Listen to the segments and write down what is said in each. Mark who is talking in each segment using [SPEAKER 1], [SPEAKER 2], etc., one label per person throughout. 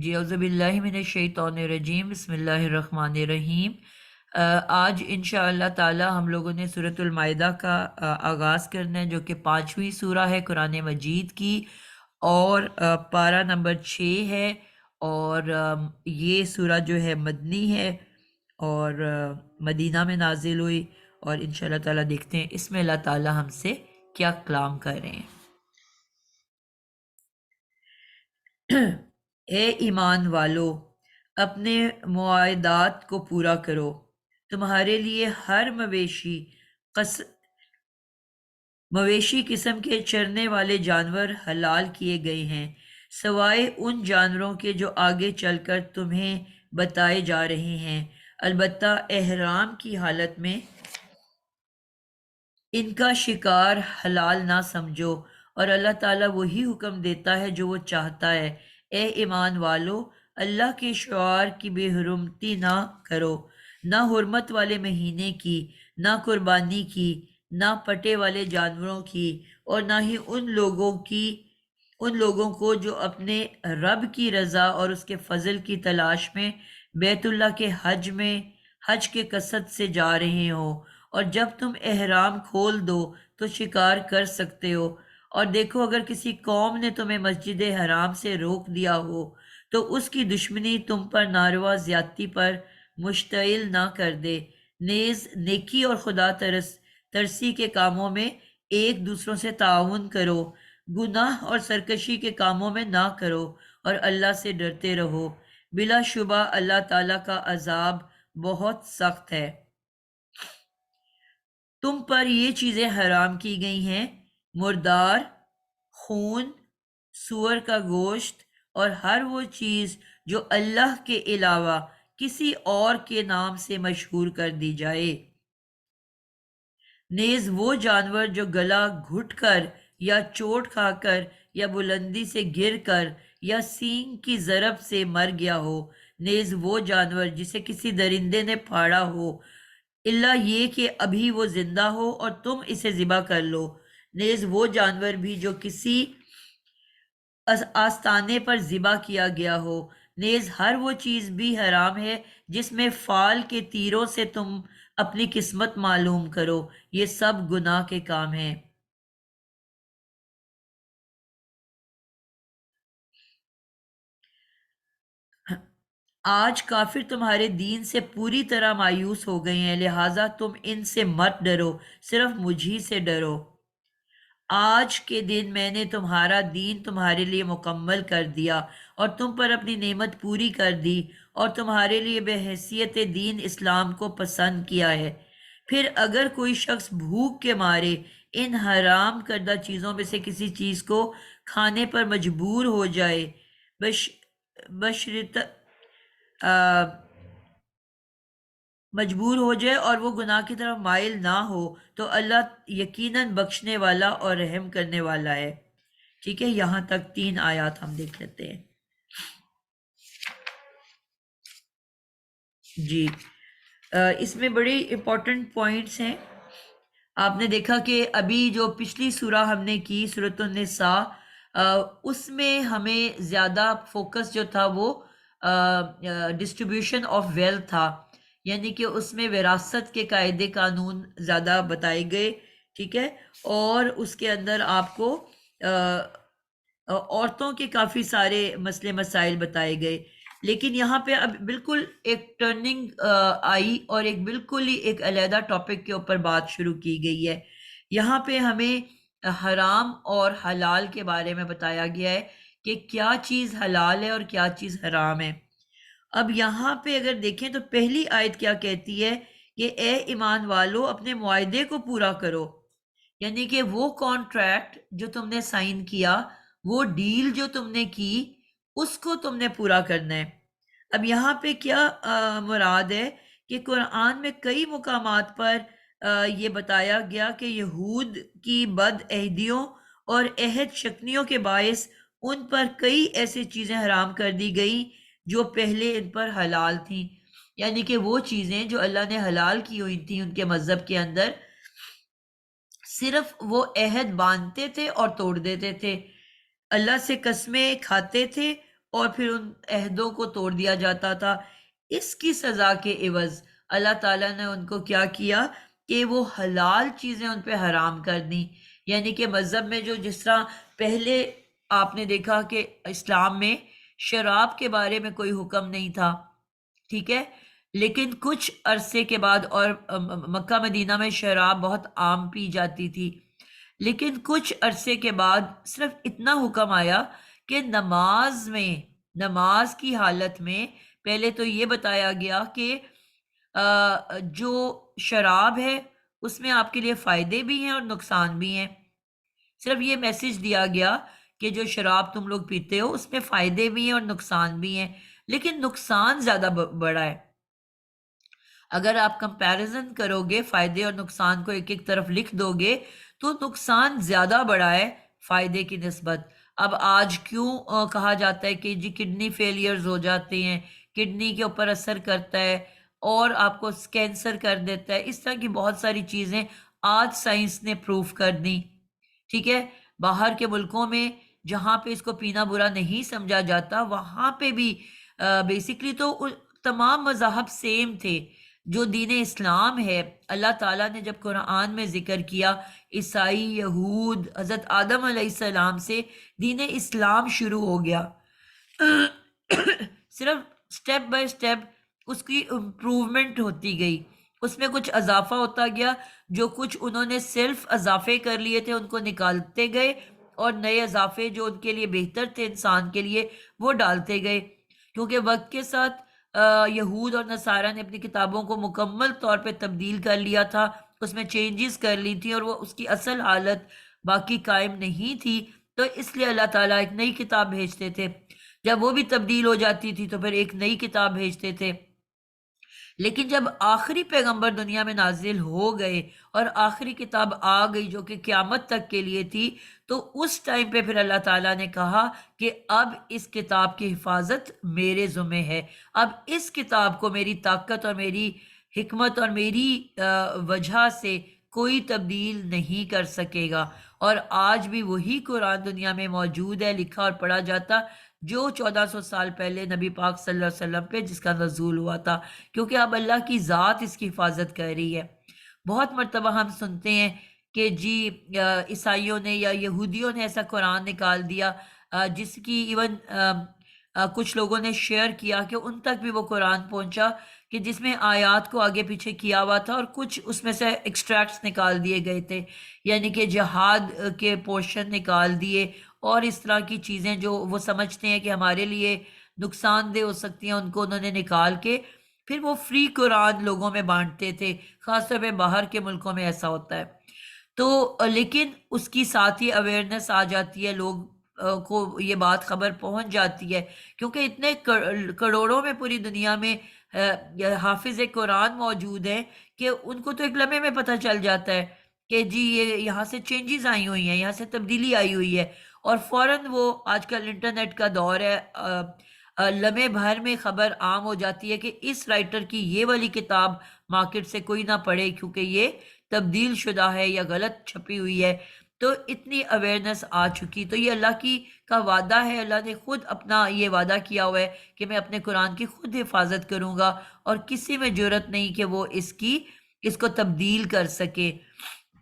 [SPEAKER 1] جی اعوذ باللہ من الشیطان الرجیم، بسم اللہ الرحمن الرحیم۔ آج انشاءاللہ تعالی ہم لوگوں نے سورۃ المائدہ کا آغاز کرنا ہے، جو کہ 5ویں سورہ ہے قرآن مجید کی، اور پارہ نمبر 6 ہے، اور یہ سورہ جو ہے مدنی ہے، اور مدینہ میں نازل ہوئی، اور انشاءاللہ تعالی دیکھتے ہیں اس میں اللہ تعالی ہم سے کیا کلام کر رہے ہیں۔ اے ایمان والو، اپنے معاہدات کو پورا کرو۔ تمہارے لیے ہر مویشی قسم کے چرنے والے جانور حلال کیے گئے ہیں، سوائے ان جانوروں کے جو آگے چل کر تمہیں بتائے جا رہے ہیں، البتہ احرام کی حالت میں ان کا شکار حلال نہ سمجھو، اور اللہ تعالیٰ وہی حکم دیتا ہے جو وہ چاہتا ہے۔ اے ایمان والو، اللہ کے شعار کی بے حرمتی نہ کرو، نہ حرمت والے مہینے کی، نہ قربانی کی، نہ پٹے والے جانوروں کی، اور نہ ہی ان لوگوں کو جو اپنے رب کی رضا اور اس کے فضل کی تلاش میں بیت اللہ کے حج کے قصد سے جا رہے ہوں، اور جب تم احرام کھول دو تو شکار کر سکتے ہو۔ اور دیکھو، اگر کسی قوم نے تمہیں مسجد حرام سے روک دیا ہو تو اس کی دشمنی تم پر ناروا زیادتی پر مشتعل نہ کر دے، نیز نیکی اور خدا ترسی کے کاموں میں ایک دوسروں سے تعاون کرو، گناہ اور سرکشی کے کاموں میں نہ کرو، اور اللہ سے ڈرتے رہو۔ بلا شبہ اللہ تعالیٰ کا عذاب بہت سخت ہے۔ تم پر یہ چیزیں حرام کی گئی ہیں: مردار، خون، سور کا گوشت، اور ہر وہ چیز جو اللہ کے علاوہ کسی اور کے نام سے مشہور کر دی جائے، نیز وہ جانور جو گلا گھٹ کر یا چوٹ کھا کر یا بلندی سے گر کر یا سینگ کی ضرب سے مر گیا ہو، نیز وہ جانور جسے کسی درندے نے پھاڑا ہو، اللہ یہ کہ ابھی وہ زندہ ہو اور تم اسے ذبح کر لو، نیز وہ جانور بھی جو کسی آستانے پر ذبح کیا گیا ہو، نیز ہر وہ چیز بھی حرام ہے جس میں فال کے تیروں سے تم اپنی قسمت معلوم کرو، یہ سب گناہ کے کام ہیں۔ آج کافر تمہارے دین سے پوری طرح مایوس ہو گئے ہیں، لہٰذا تم ان سے مت ڈرو، صرف مجھی سے ڈرو۔ آج کے دن میں نے تمہارا دین تمہارے لیے مکمل کر دیا اور تم پر اپنی نعمت پوری کر دی، اور تمہارے لیے بحیثیت دین اسلام کو پسند کیا ہے۔ پھر اگر کوئی شخص بھوک کے مارے ان حرام کردہ چیزوں میں سے کسی چیز کو کھانے پر مجبور ہو جائے، مجبور ہو جائے اور وہ گناہ کی طرف مائل نہ ہو، تو اللہ یقیناً بخشنے والا اور رحم کرنے والا ہے۔ ٹھیک ہے، یہاں تک 3 آیات ہم دیکھ لیتے ہیں۔ جی، اس میں بڑے امپورٹنٹ پوائنٹس ہیں۔ آپ نے دیکھا کہ ابھی جو پچھلی سورہ ہم نے کی، سورۃ النساء، اس میں ہمیں زیادہ فوکس جو تھا وہ ڈسٹریبیوشن آف ویلتھ تھا، یعنی کہ اس میں وراثت کے قاعدے قانون زیادہ بتائے گئے، ٹھیک ہے، اور اس کے اندر آپ کو عورتوں کے کافی سارے مسئلے مسائل بتائے گئے۔ لیکن یہاں پہ اب بالکل ایک ٹرننگ آئی اور ایک بالکل ہی ایک علیحدہ ٹاپک کے اوپر بات شروع کی گئی ہے۔ یہاں پہ ہمیں حرام اور حلال کے بارے میں بتایا گیا ہے کہ کیا چیز حلال ہے اور کیا چیز حرام ہے۔ اب یہاں پہ اگر دیکھیں تو پہلی آیت کیا کہتی ہے کہ اے ایمان والو، اپنے معاہدے کو پورا کرو، یعنی کہ وہ کانٹریکٹ جو تم نے سائن کیا، وہ ڈیل جو تم نے کی، اس کو تم نے پورا کرنا ہے۔ اب یہاں پہ کیا مراد ہے کہ قرآن میں کئی مقامات پر یہ بتایا گیا کہ یہود کی بد عہدیوں اور عہد شکنیوں کے باعث ان پر کئی ایسی چیزیں حرام کر دی گئی جو پہلے ان پر حلال تھیں، یعنی کہ وہ چیزیں جو اللہ نے حلال کی ہوئی تھیں ان کے مذہب کے اندر، صرف وہ عہد باندھتے تھے اور توڑ دیتے تھے، اللہ سے قسمیں کھاتے تھے اور پھر ان عہدوں کو توڑ دیا جاتا تھا، اس کی سزا کے عوض اللہ تعالیٰ نے ان کو کیا کیا کہ وہ حلال چیزیں ان پہ حرام کر دیں۔ یعنی کہ مذہب میں جو جس طرح پہلے آپ نے دیکھا کہ اسلام میں شراب کے بارے میں کوئی حکم نہیں تھا، ٹھیک ہے، لیکن کچھ عرصے کے بعد، اور مکہ مدینہ میں شراب بہت عام پی جاتی تھی، لیکن کچھ عرصے کے بعد صرف اتنا حکم آیا کہ نماز کی حالت میں پہلے تو یہ بتایا گیا کہ جو شراب ہے اس میں آپ کے لیے فائدے بھی ہیں اور نقصان بھی ہیں۔ صرف یہ میسج دیا گیا کہ جو شراب تم لوگ پیتے ہو اس میں فائدے بھی ہیں اور نقصان بھی ہیں، لیکن نقصان زیادہ بڑا ہے۔ اگر آپ کمپیریزن کرو گے فائدے اور نقصان کو ایک ایک طرف لکھ دو گے تو نقصان زیادہ بڑا ہے فائدے کی نسبت۔ اب آج کیوں کہا جاتا ہے کہ جی کڈنی فیلیئرز ہو جاتے ہیں، کڈنی کے اوپر اثر کرتا ہے اور آپ کو کینسر کر دیتا ہے، اس طرح کی بہت ساری چیزیں آج سائنس نے پروف کر دی، ٹھیک ہے۔ باہر کے ملکوں میں جہاں پہ اس کو پینا برا نہیں سمجھا جاتا، وہاں پہ بھی بیسیکلی تو تمام مذاہب سیم تھے۔ جو دین اسلام ہے، اللہ تعالیٰ نے جب قرآن میں ذکر کیا، عیسائی، یہود، حضرت آدم علیہ السلام سے دین اسلام شروع ہو گیا۔ صرف سٹیپ بائی سٹیپ اس کی امپروومنٹ ہوتی گئی، اس میں کچھ اضافہ ہوتا گیا، جو کچھ انہوں نے صرف اضافے کر لیے تھے ان کو نکالتے گئے، اور نئے اضافے جو ان کے لیے بہتر تھے انسان کے لیے وہ ڈالتے گئے، کیونکہ وقت کے ساتھ یہود اور نصارہ نے اپنی کتابوں کو مکمل طور پہ تبدیل کر لیا تھا، اس میں چینجز کر لی تھی، اور وہ اس کی اصل حالت باقی قائم نہیں تھی، تو اس لیے اللہ تعالیٰ ایک نئی کتاب بھیجتے تھے۔ جب وہ بھی تبدیل ہو جاتی تھی تو پھر ایک نئی کتاب بھیجتے تھے۔ لیکن جب آخری پیغمبر دنیا میں نازل ہو گئے اور آخری کتاب آ گئی جو کہ قیامت تک کے لیے تھی، تو اس ٹائم پہ پھر اللہ تعالیٰ نے کہا کہ اب اس کتاب کی حفاظت میرے ذمہ ہے، اب اس کتاب کو میری طاقت اور میری حکمت اور میری وجہ سے کوئی تبدیل نہیں کر سکے گا۔ اور آج بھی وہی قرآن دنیا میں موجود ہے، لکھا اور پڑھا جاتا، جو 1400 سال پہلے نبی پاک صلی اللہ علیہ وسلم پہ جس کا نزول ہوا تھا، کیونکہ اب اللہ کی ذات اس کی حفاظت کر رہی ہے۔ بہت مرتبہ ہم سنتے ہیں کہ جی عیسائیوں نے یا یہودیوں نے ایسا قرآن نکال دیا، جس کی ایون کچھ لوگوں نے شیئر کیا کہ ان تک بھی وہ قرآن پہنچا کہ جس میں آیات کو آگے پیچھے کیا ہوا تھا اور کچھ اس میں سے ایکسٹریکٹس نکال دیے گئے تھے، یعنی کہ جہاد کے پورشن نکال دیے، اور اس طرح کی چیزیں جو وہ سمجھتے ہیں کہ ہمارے لیے نقصان دہ ہو سکتی ہیں، ان کو انہوں نے نکال کے پھر وہ فری قرآن لوگوں میں بانٹتے تھے۔ خاص طور پہ باہر کے ملکوں میں ایسا ہوتا ہے۔ تو لیکن اس کی ساتھ ہی اویئرنیس آ جاتی ہے، لوگ کو یہ بات خبر پہنچ جاتی ہے، کیونکہ اتنے کروڑوں میں پوری دنیا میں حافظ قرآن موجود ہیں کہ ان کو تو ایک لمحے میں پتہ چل جاتا ہے کہ جی یہ یہاں سے چینجز آئی ہوئی ہیں، یہاں سے تبدیلی آئی ہوئی ہے، اور فوراً وہ آج کل انٹرنیٹ کا دور ہے، لمحے بھر میں خبر عام ہو جاتی ہے کہ اس رائٹر کی یہ والی کتاب مارکیٹ سے کوئی نہ پڑھے کیونکہ یہ تبدیل شدہ ہے یا غلط چھپی ہوئی ہے۔ تو اتنی اویئرنیس آ چکی، تو یہ اللہ کی کا وعدہ ہے، اللہ نے خود اپنا یہ وعدہ کیا ہوا ہے کہ میں اپنے قرآن کی خود حفاظت کروں گا، اور کسی میں جرت نہیں کہ وہ اس کو تبدیل کر سکے۔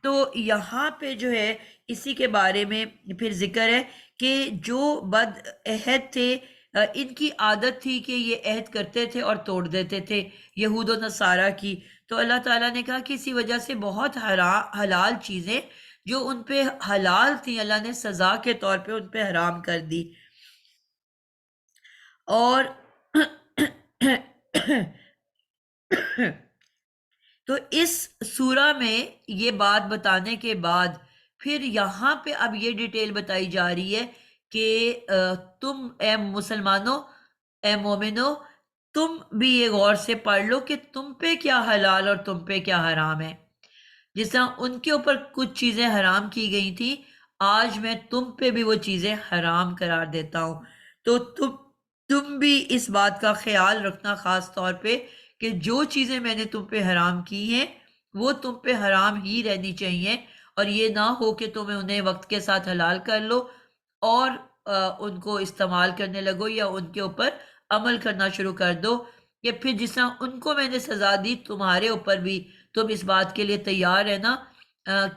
[SPEAKER 1] تو یہاں پہ جو ہے اسی کے بارے میں پھر ذکر ہے کہ جو بد عہد تھے، ان کی عادت تھی کہ یہ عہد کرتے تھے اور توڑ دیتے تھے، یہود و نصارہ کی۔ تو اللہ تعالیٰ نے کہا کہ اسی وجہ سے بہت حلال چیزیں جو ان پہ حلال تھیں اللہ نے سزا کے طور پہ ان پہ حرام کر دی۔ اور تو اس سورہ میں یہ بات بتانے کے بعد پھر یہاں پہ اب یہ ڈیٹیل بتائی جا رہی ہے کہ تم اے مسلمانوں، اے مومنوں، تم بھی یہ غور سے پڑھ لو کہ تم پہ کیا حلال اور تم پہ کیا حرام ہے۔ جس طرح ان کے اوپر کچھ چیزیں حرام کی گئی تھی، آج میں تم پہ بھی وہ چیزیں حرام قرار دیتا ہوں۔ تو تم بھی اس بات کا خیال رکھنا خاص طور پہ کہ جو چیزیں میں نے تم پہ حرام کی ہیں وہ تم پہ حرام ہی رہنی چاہیے، اور یہ نہ ہو کہ تمہیں انہیں وقت کے ساتھ حلال کر لو اور ان کو استعمال کرنے لگو یا ان کے اوپر عمل کرنا شروع کر دو، کہ پھر جس طرح ان کو میں نے سزا دی تمہارے اوپر بھی تم اس بات کے لیے تیار ہے نا،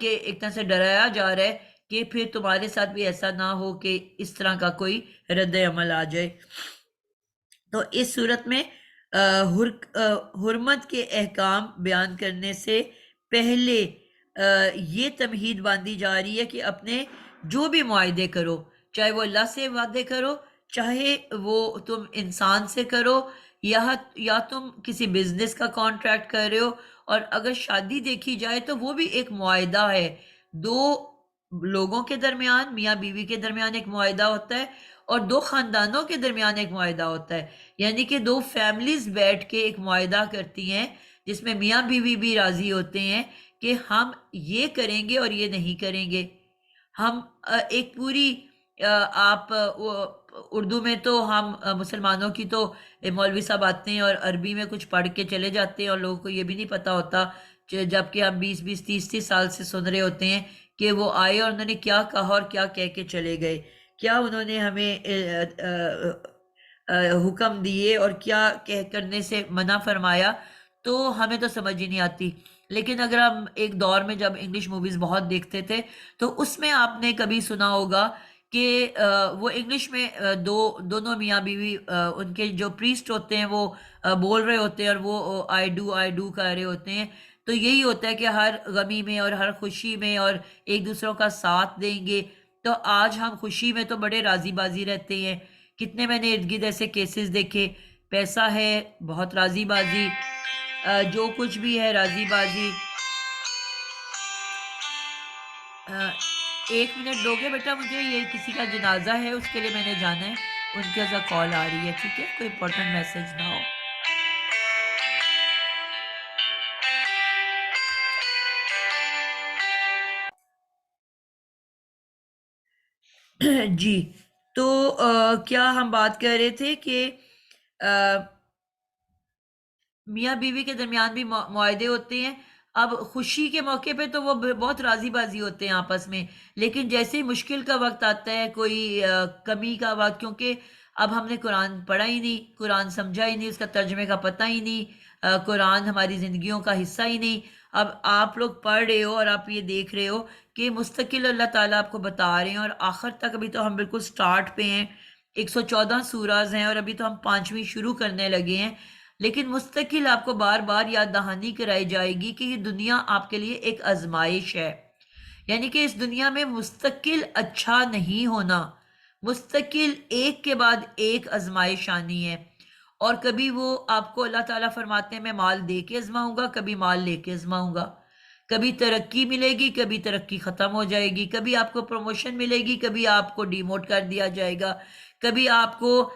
[SPEAKER 1] کہ ایک طرح سے ڈرایا جا رہا ہے کہ پھر تمہارے ساتھ بھی ایسا نہ ہو کہ اس طرح کا کوئی رد عمل آ جائے۔ تو اس صورت میں حرمت کے احکام بیان کرنے سے پہلے یہ تمہید باندھی جا رہی ہے کہ اپنے جو بھی معاہدے کرو، چاہے وہ اللہ سے وعدے کرو، چاہے وہ تم انسان سے کرو، یا تم کسی بزنس کا کانٹریکٹ کر رہے ہو، اور اگر شادی دیکھی جائے تو وہ بھی ایک معاہدہ ہے، دو لوگوں کے درمیان، میاں بیوی کے درمیان ایک معاہدہ ہوتا ہے، اور دو خاندانوں کے درمیان ایک معاہدہ ہوتا ہے، یعنی کہ دو فیملیز بیٹھ کے ایک معاہدہ کرتی ہیں جس میں میاں بیوی بھی راضی ہوتے ہیں کہ ہم یہ کریں گے اور یہ نہیں کریں گے۔ ہم ایک پوری آپ اردو میں تو ہم مسلمانوں کی تو مولوی صاحب آتے ہیں اور عربی میں کچھ پڑھ کے چلے جاتے ہیں، اور لوگوں کو یہ بھی نہیں پتا ہوتا، جبکہ ہم 20 30 سال سے سن رہے ہوتے ہیں کہ وہ آئے اور انہوں نے کیا کہا اور کیا کہہ کے چلے گئے، کیا انہوں نے ہمیں حکم دیے اور کیا کرنے سے منع فرمایا، تو ہمیں تو سمجھ ہی نہیں آتی۔ لیکن اگر ہم ایک دور میں جب انگلش موویز بہت دیکھتے تھے تو اس میں آپ نے کبھی سنا ہوگا کہ وہ انگلش میں دونوں میاں بیوی ان کے جو پریسٹ ہوتے ہیں وہ بول رہے ہوتے ہیں اور وہ آئی ڈو کر رہے ہوتے ہیں، تو یہی ہوتا ہے کہ ہر غمی میں اور ہر خوشی میں اور ایک دوسروں کا ساتھ دیں گے۔ تو آج ہم خوشی میں تو بڑے راضی بازی رہتے ہیں، کتنے میں نے ارد گرد ایسے کیسز دیکھے، پیسہ ہے بہت راضی بازی، جو کچھ بھی ہے راضی بازی۔ 1 منٹ دو گے بیٹا مجھے، یہ کسی کا جنازہ ہے اس کے لیے میں نے جانا ہے، ان کے کال آ رہی ہے، ٹھیک ہے، کوئی امپورٹنٹ میسج نہ ہو۔ جی، تو کیا ہم بات کر رہے تھے کہ میاں بیوی کے درمیان بھی معاہدے ہوتے ہیں۔ اب خوشی کے موقع پہ تو وہ بہت راضی بازی ہوتے ہیں آپس میں، لیکن جیسے ہی مشکل کا وقت آتا ہے، کوئی کمی کا وقت، کیونکہ اب ہم نے قرآن پڑھا ہی نہیں، قرآن سمجھا ہی نہیں، اس کا ترجمے کا پتہ ہی نہیں، قرآن ہماری زندگیوں کا حصہ ہی نہیں۔ اب آپ لوگ پڑھ رہے ہو اور آپ یہ دیکھ رہے ہو کہ مستقل اللہ تعالیٰ آپ کو بتا رہے ہیں، اور آخر تک ابھی تو ہم بالکل سٹارٹ پہ ہیں، 114 سوراز ہیں اور ابھی تو ہم 5ویں شروع کرنے لگے ہیں، لیکن مستقل آپ کو بار بار یاد دہانی کرائی جائے گی کہ یہ دنیا آپ کے لیے ایک آزمائش ہے، یعنی کہ اس دنیا میں مستقل اچھا نہیں ہونا، مستقل ایک کے بعد ایک آزمائش آنی ہے، اور کبھی وہ آپ کو اللہ تعالیٰ فرماتے ہیں میں مال دے کے آزماؤں گا، کبھی مال لے کے آزماؤں گا، کبھی ترقی ملے گی، کبھی ترقی ختم ہو جائے گی، کبھی آپ کو پروموشن ملے گی، کبھی آپ کو ڈیموٹ کر دیا جائے گا، کبھی آپ کو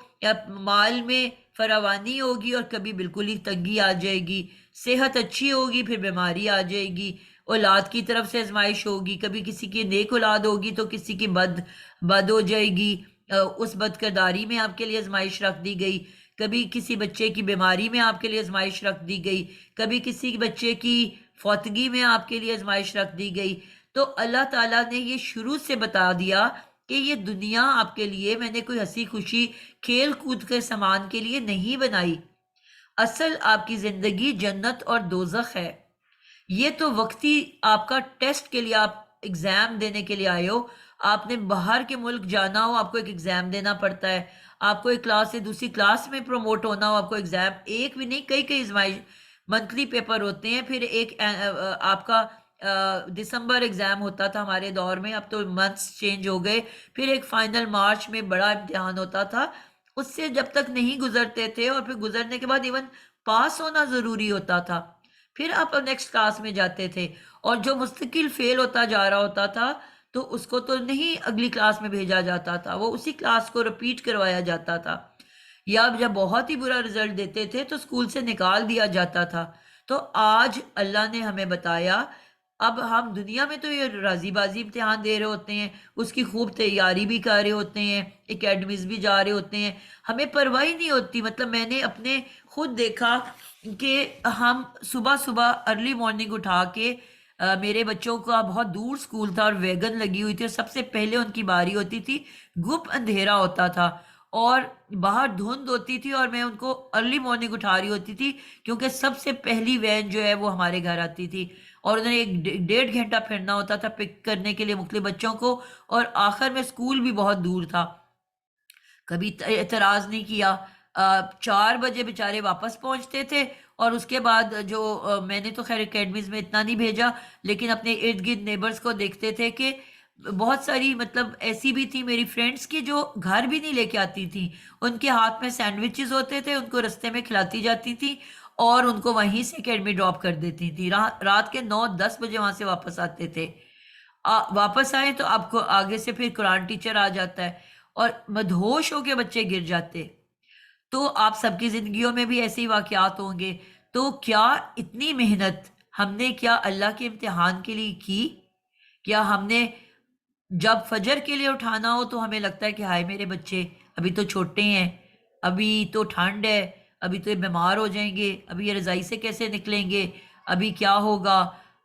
[SPEAKER 1] مال میں فراوانی ہوگی اور کبھی بالکل ہی تنگی آ جائے گی، صحت اچھی ہوگی پھر بیماری آ جائے گی، اولاد کی طرف سے آزمائش ہوگی، کبھی کسی کی نیک اولاد ہوگی تو کسی کی بد ہو جائے گی، اس بد کرداری میں آپ کے لیے آزمائش رکھ دی گئی، کبھی کسی بچے کی بیماری میں آپ کے لیے آزمائش رکھ دی گئی، کبھی کسی بچے کی فوتگی میں آپ کے لیے آزمائش رکھ دی گئی۔ تو اللہ تعالیٰ نے یہ شروع سے بتا دیا کہ یہ دنیا آپ کے لیے میں نے کوئی ہنسی خوشی کھیل کود کے سامان کے لیے نہیں بنائی، اصل آپ کی زندگی جنت اور دوزخ ہے۔ یہ تو وقتی آپ کا ٹیسٹ کے لیے، آپ ایگزام دینے کے لیے آئے ہو، آپ نے باہر کے ملک جانا ہو آپ کو ایک ایگزام دینا پڑتا ہے، آپ کو ایک کلاس سے دوسری کلاس میں پروموٹ ہونا ہو آپ کو ایگزام، ایک بھی نہیں کئی آزمائش منتھلی پیپر ہوتے ہیں، پھر ایک آپ کا دسمبر ایگزام ہوتا تھا ہمارے دور میں، اب تو منتھس چینج ہو گئے، پھر ایک فائنل مارچ میں بڑا امتحان ہوتا تھا، اس سے جب تک نہیں گزرتے تھے اور پھر گزرنے کے بعد ایون پاس ہونا ضروری ہوتا تھا، پھر آپ نیکسٹ کلاس میں جاتے تھے، اور جو مستقل فیل ہوتا جا رہا ہوتا تھا تو اس کو تو نہیں اگلی کلاس میں بھیجا جاتا تھا، وہ اسی کلاس کو رپیٹ کروایا جاتا تھا، یا جب بہت ہی برا رزلٹ دیتے تھے تو اسکول سے نکال دیا جاتا تھا۔ تو آج اللہ نے ہمیں بتایا، اب ہم دنیا میں تو یہ راضی بازی امتحان دے رہے ہوتے ہیں، اس کی خوب تیاری بھی کر رہے ہوتے ہیں، اکیڈمیز بھی جا رہے ہوتے ہیں، ہمیں پرواہ نہیں ہوتی، مطلب میں نے اپنے خود دیکھا کہ ہم صبح ارلی مارننگ اٹھا کے میرے بچوں کا بہت دور اسکول تھا اور ویگن لگی ہوئی تھی، اور سب سے پہلے ان کی باری ہوتی تھی، گپ اندھیرا ہوتا تھا اور باہر دھند ہوتی تھی، اور میں ان کو ارلی مارننگ اٹھا رہی ہوتی تھی کیونکہ سب سے پہلی وین جو ہے وہ ہمارے گھر آتی تھی، اور انہیں ایک 1.5 گھنٹہ پھرنا ہوتا تھا پک کرنے کے لیے مختلف بچوں کو، اور آخر میں اسکول بھی بہت دور تھا۔ کبھی اعتراض نہیں کیا۔ 4 بجے بیچارے واپس پہنچتے تھے، اور اس کے بعد جو میں نے تو خیر اکیڈمیز میں اتنا نہیں بھیجا، لیکن اپنے ارد گرد نیبرز کو دیکھتے تھے کہ بہت ساری مطلب ایسی بھی تھی میری فرینڈس کی جو گھر بھی نہیں لے کے آتی تھیں، ان کے ہاتھ میں سینڈوچز ہوتے تھے، ان کو رستے میں کھلاتی جاتی تھی اور ان کو وہیں سے اکیڈمی ڈراپ کر دیتی تھی، رات کے 9-10 بجے وہاں سے واپس آتے تھے۔ واپس آئے تو آپ کو آگے سے پھر قرآن ٹیچر آ جاتا ہے اور مدہوش ہو کے بچے گر جاتے۔ تو آپ سب کی زندگیوں میں بھی ایسے ہی واقعات ہوں گے۔ تو کیا اتنی محنت ہم نے کیا اللہ کے امتحان کے لیے کی؟ کیا ہم نے جب فجر کے لیے اٹھانا ہو تو ہمیں لگتا ہے کہ ہائے میرے بچے ابھی تو چھوٹے ہیں، ابھی تو ٹھنڈ ہے، ابھی تو یہ بیمار ہو جائیں گے، ابھی یہ رضائی سے کیسے نکلیں گے، ابھی کیا ہوگا،